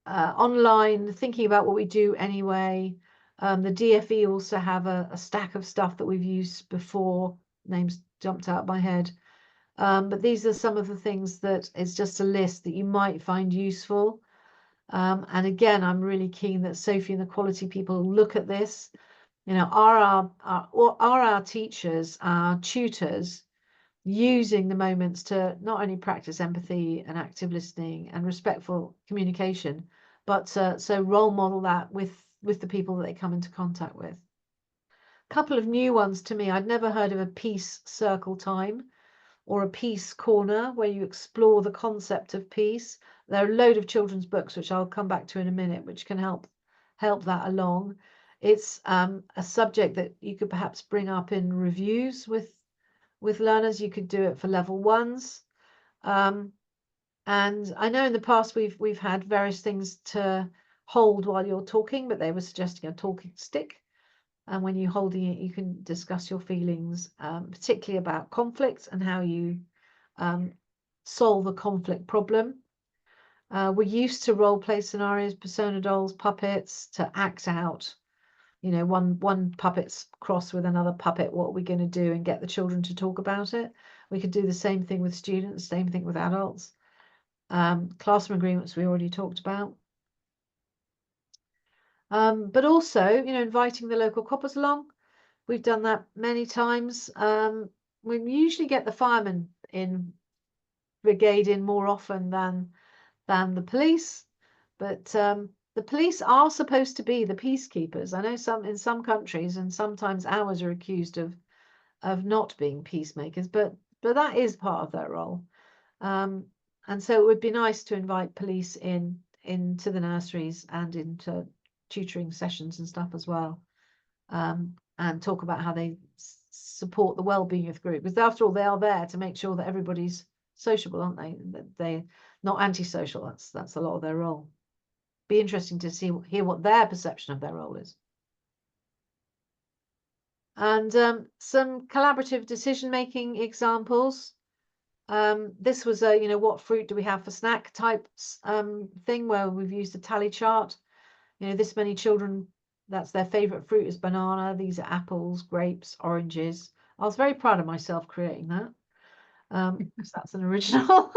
online, thinking about what we do anyway. The DFE also have a stack of stuff that we've used before. Names jumped out of my head. But these are some of the things that it's just a list that you might find useful. And again, I'm really keen that Sophie and the quality people look at this. Are our teachers, our tutors, using the moments to not only practice empathy and active listening and respectful communication, but so role model that with the people that they come into contact with. A couple of new ones to me. I'd never heard of a peace circle time or a peace corner where you explore the concept of peace. There are a load of children's books, which I'll come back to in a minute, which can help that along. It's a subject that you could perhaps bring up in reviews with learners. You could do it for level ones. And I know in the past we've had various things to hold while you're talking, but they were suggesting a talking stick. And when you're holding it, you can discuss your feelings, particularly about conflict and how you solve a conflict problem. We're used to role play scenarios, persona dolls, puppets, to act out. One puppet's cross with another puppet. What are we going to do? And get the children to talk about it. We could do the same thing with students, same thing with adults. Classroom agreements we already talked about. But also, inviting the local coppers along. We've done that many times. We usually get the firemen brigade in more often than the police, but the police are supposed to be the peacekeepers. I know in some countries, and sometimes ours are accused of not being peacemakers, but that is part of their role. And so it would be nice to invite police into the nurseries and into tutoring sessions and stuff as well, and talk about how they support the well-being of the group, because after all, they are there to make sure that everybody's sociable, aren't they? That they're not antisocial. That's a lot of their role. Be interesting to hear what their perception of their role is. And some collaborative decision-making examples. This was a what fruit do we have for snack type thing, where we've used a tally chart. This many children, that's their favorite fruit is banana. These are apples, grapes, oranges. I was very proud of myself creating that. Because that's an original.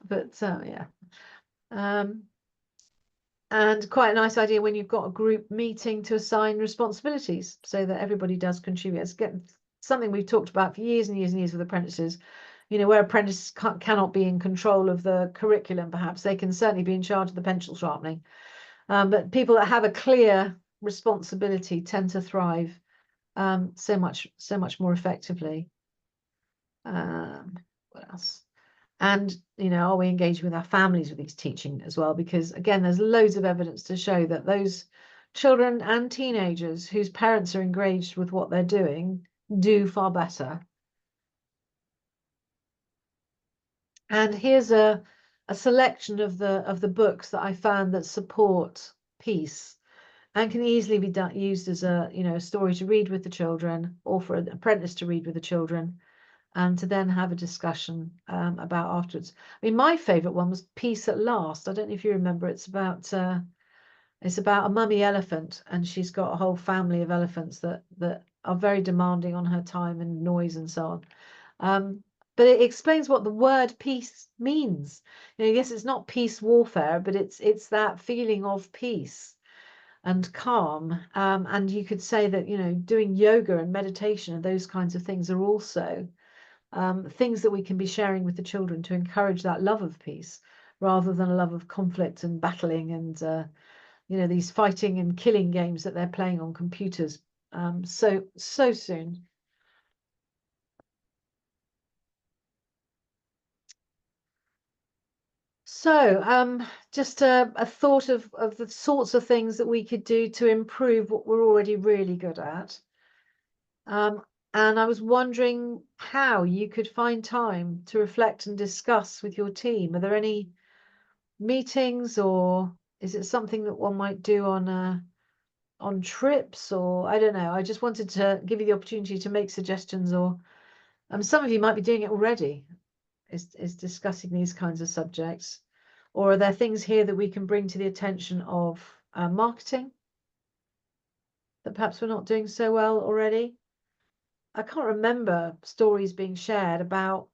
But yeah. And quite a nice idea when you've got a group meeting to assign responsibilities so that everybody does contribute. It's something we've talked about for years and years and years with apprentices. Where apprentices cannot be in control of the curriculum, perhaps they can certainly be in charge of the pencil sharpening. But people that have a clear responsibility tend to thrive so much more effectively. What else? And are we engaging with our families with these teaching as well? Because again, there's loads of evidence to show that those children and teenagers whose parents are engaged with what they're doing do far better. And here's a selection of the books that I found that support peace. and can easily be used as a, you know, a story to read with the children, or for an apprentice to read with the children, and to then have a discussion about afterwards. I mean, my favourite one was Peace at Last. I don't know if you remember. It's about a mummy elephant, and she's got a whole family of elephants that are very demanding on her time and noise and so on. But it explains what the word peace means. You know, yes, it's not peace warfare, but it's that feeling of peace and calm. And you could say that, you know, doing yoga and meditation and those kinds of things are also things that we can be sharing with the children to encourage that love of peace, rather than a love of conflict and battling and you know, these fighting and killing games that they're playing on computers so soon. So just a thought of the sorts of things that we could do to improve what we're already really good at. And I was wondering how you could find time to reflect and discuss with your team. Are there any meetings, or is it something that one might do on trips, or I don't know. I just wanted to give you the opportunity to make suggestions, or some of you might be doing it already, is discussing these kinds of subjects. Or are there things here that we can bring to the attention of marketing that perhaps we're not doing so well already? I can't remember stories being shared about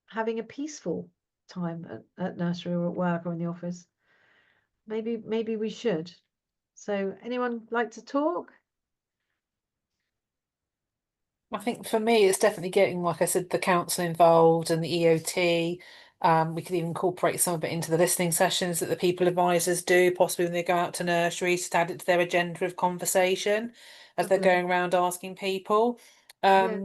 having a peaceful time at nursery or at work or in the office. Maybe we should. So anyone like to talk? I think for me, it's definitely getting, like I said, the council involved and the EOT. We could even incorporate some of it into the listening sessions that the people advisors do, possibly when they go out to nurseries, to add it to their agenda of conversation as they're Lovely. going around asking people. Yeah.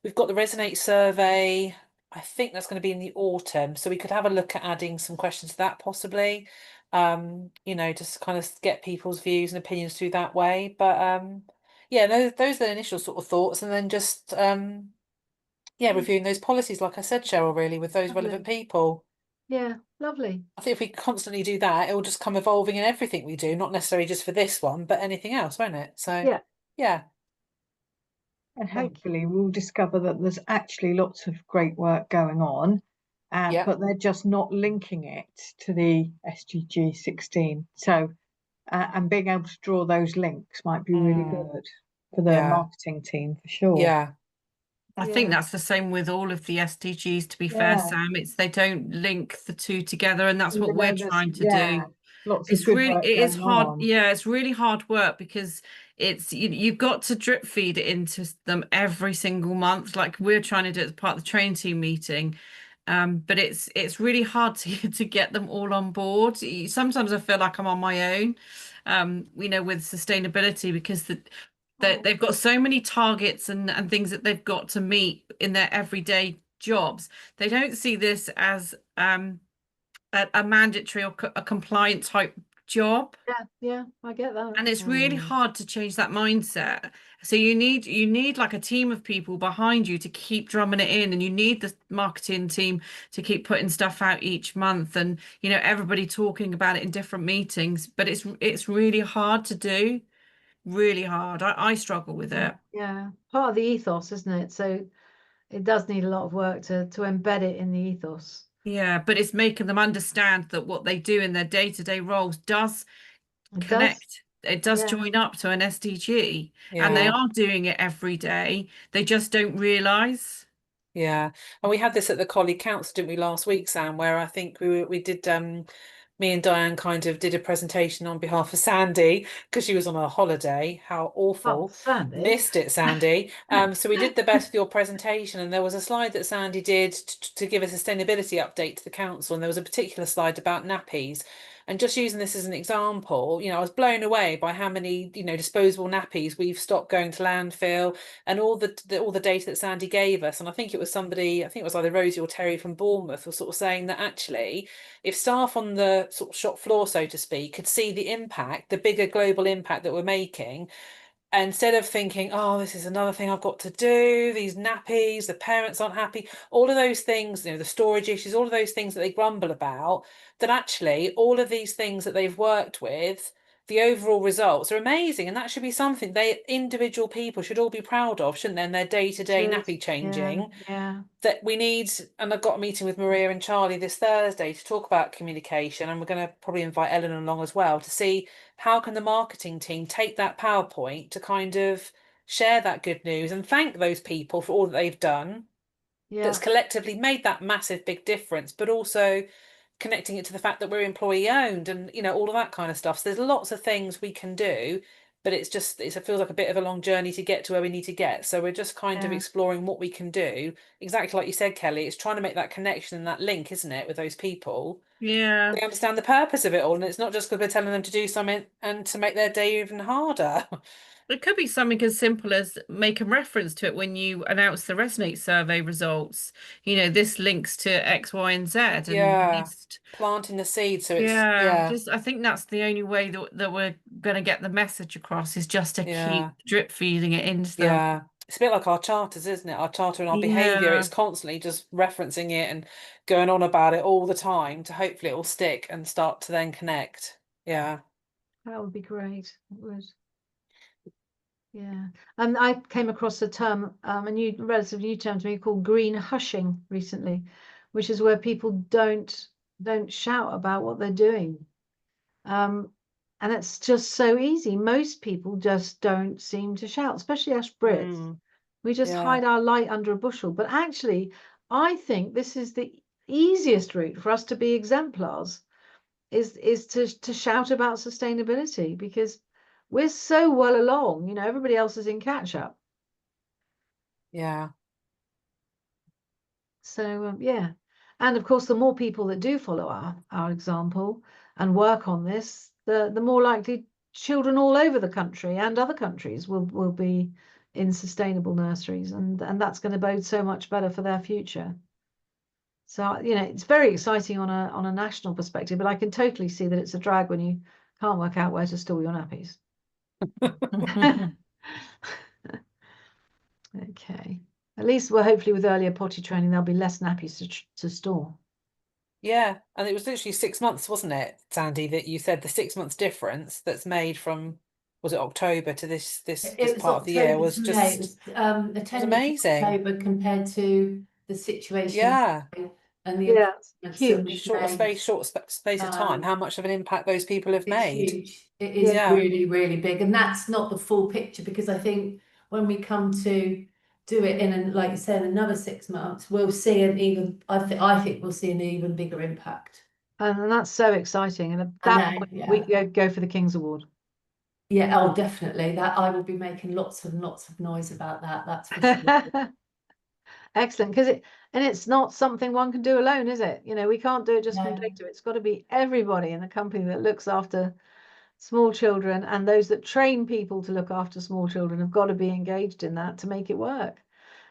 We've got the Resonate survey. I think that's going to be in the autumn, so we could have a look at adding some questions to that possibly. You know, just kind of get people's views and opinions through that way. But yeah, those are the initial sort of thoughts, and then just yeah, reviewing those policies, like I said, Cheryl, really, with those Lovely. relevant people. Yeah, lovely. I think if we constantly do that, it will just come evolving in everything we do, not necessarily just for this one, but anything else, won't it? So yeah. And Thank hopefully we'll discover that there's actually lots of great work going on, Yeah. but they're just not linking it to the SDG 16. So, and being able to draw those links might be really good for the Yeah. marketing team for sure. Yeah. I think that's the same with all of the SDGs, to be fair, Sam. They don't link the two together, and that's what Even we're though there's, trying to do. lots of It's good really, work it is going hard. on. Yeah, it's really hard work, because it's you've got to drip feed it into them every single month, like we're trying to do as part of the train team meeting. But it's really hard to get them all on board. Sometimes I feel like I'm on my own, you know, with sustainability, because they've got so many targets and things that they've got to meet in their everyday jobs. They don't see this as a mandatory or a compliant type job. Yeah, I get that. And it's really hard to change that mindset. So you need like a team of people behind you to keep drumming it in, and you need the marketing team to keep putting stuff out each month, and you know, everybody talking about it in different meetings. But it's really hard to do, really hard. I struggle with it. Yeah, part of the ethos, isn't it? So it does need a lot of work to embed it in the ethos. Yeah, but it's making them understand that what they do in their day-to-day roles does connect. It does join up to an SDG, and they are doing it every day. They just don't realise. Yeah, and we had this at the colleague council, didn't we, last week, Sam, where I think we did me and Diane kind of did a presentation on behalf of Sandy, because she was on a holiday. How awful. Sandy. Missed it, Sandy. So we did the best of your presentation, and there was a slide that Sandy did to give a sustainability update to the council, and there was a particular slide about nappies. And just using this as an example, you know, I was blown away by how many, you know, disposable nappies we've stopped going to landfill, and all the data that Sandy gave us. And I think it was somebody, I think it was either Rosie or Terry from Bournemouth, was sort of saying that actually, if staff on the sort of shop floor, so to speak, could see the impact, the bigger global impact that we're making, instead of thinking, oh, this is another thing I've got to do, these nappies, the parents aren't happy, all of those things, you know, the storage issues, all of those things that they grumble about, that actually all of these things that they've worked with the overall results are amazing, and that should be something individual people should all be proud of, shouldn't they, in their day-to-day nappy changing. Yeah. That we need, and I've got a meeting with Maria and Charlie this Thursday to talk about communication, and we're going to probably invite Ellen along as well to see how can the marketing team take that PowerPoint to kind of share that good news and thank those people for all that they've done. That's collectively made that massive big difference, but also connecting it to the fact that we're employee owned and all of that kind of stuff. So there's lots of things we can do, but it feels like a bit of a long journey to get to where we need to get. So we're just kind of exploring what we can do. Exactly like you said, Kelly, it's trying to make that connection and that link, isn't it, with those people? Yeah. They understand the purpose of it all, and it's not just because we're telling them to do something and to make their day even harder. It could be something as simple as make a reference to it when you announce the Resonate survey results. This links to X, Y, and Z. And planting the seed. So it's I think that's the only way that we're going to get the message across, is just to keep drip feeding it into them. Yeah. It's a bit like our charters, isn't it? Our charter and our behaviour. It's constantly just referencing it and going on about it all the time to hopefully it will stick and start to then connect. Yeah. That would be great. It would. Yeah. And I came across a term, relatively new term to me, called green hushing recently, which is where people don't shout about what they're doing. And it's just so easy. Most people just don't seem to shout, especially us Brits. We just hide our light under a bushel. But actually, I think this is the easiest route for us to be exemplars, is to shout about sustainability, because we're so well along, everybody else is in catch up. Yeah. So and of course, the more people that do follow our example and work on this, the more likely children all over the country and other countries will be in sustainable nurseries, and that's going to bode so much better for their future. So it's very exciting on a national perspective, but I can totally see that it's a drag when you can't work out where to store your nappies. Okay. At least, hopefully with earlier potty training, there'll be less nappies to store. Yeah, and it was literally 6 months, wasn't it, Sandy, that you said the 6 months difference that's made from, was it October to this part of the year was just amazing. October compared to the situation. Yeah. And the huge. Short space of time, how much of an impact those people have made. Huge. It is really, really big, and that's not the full picture, because I think when we come to do it like you said, another 6 months, we'll see I think we'll see an even bigger impact. And that's so exciting. And at that point, we go for the King's Award. Yeah, oh, definitely. That I will be making lots and lots of noise about that. That's for sure. Excellent, because it's not something one can do alone, is it? We can't do it just from data. It's got to be everybody in the company that looks after small children, and those that train people to look after small children have got to be engaged in that to make it work.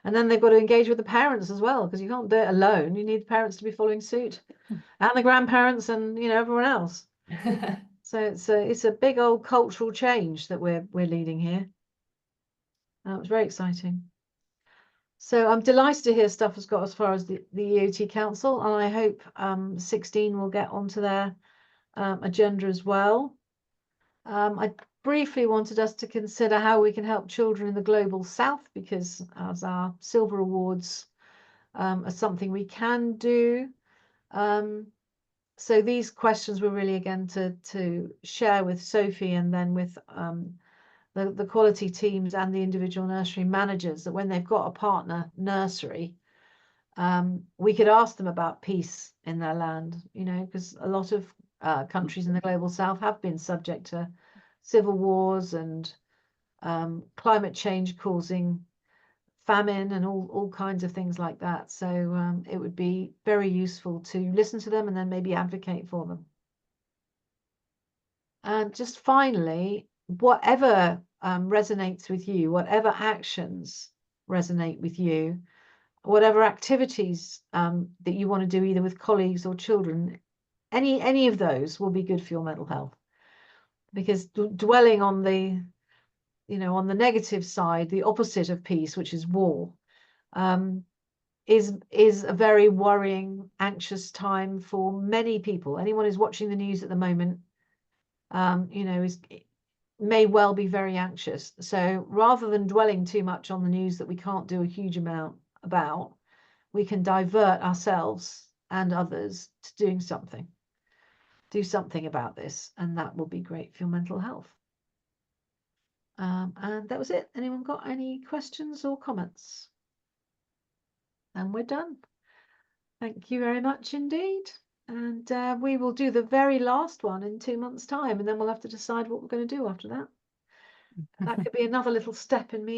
And then they've got to engage with the parents as well, because you can't do it alone. You need the parents to be following suit, and the grandparents, and everyone else. So it's a big old cultural change that we're leading here. That was very exciting. So I'm delighted to hear stuff has got as far as the EOT Council, and I hope 16 will get onto their agenda as well. I briefly wanted us to consider how we can help children in the Global South, because as our Silver Awards are something we can do. So these questions were really, again, to share with Sophie, and then with the quality teams and the individual nursery managers, that when they've got a partner nursery, we could ask them about peace in their land, because a lot of countries in the Global South have been subject to civil wars and climate change causing famine and all kinds of things like that. So it would be very useful to listen to them and then maybe advocate for them. And just finally, whatever resonates with you, whatever actions resonate with you, whatever activities that you want to do, either with colleagues or children, any of those will be good for your mental health. Because dwelling on the on the negative side, the opposite of peace, which is war, is a very worrying, anxious time for many people. Anyone who's watching the news at the moment, you know, may well be very anxious. So rather than dwelling too much on the news that we can't do a huge amount about, we can divert ourselves and others to doing something. Do something about this, and that will be great for your mental health. And that was it. Anyone got any questions or comments? And we're done. Thank you very much indeed. And we will do the very last one in 2 months' time, and then we'll have to decide what we're going to do after that. That could be another little step in me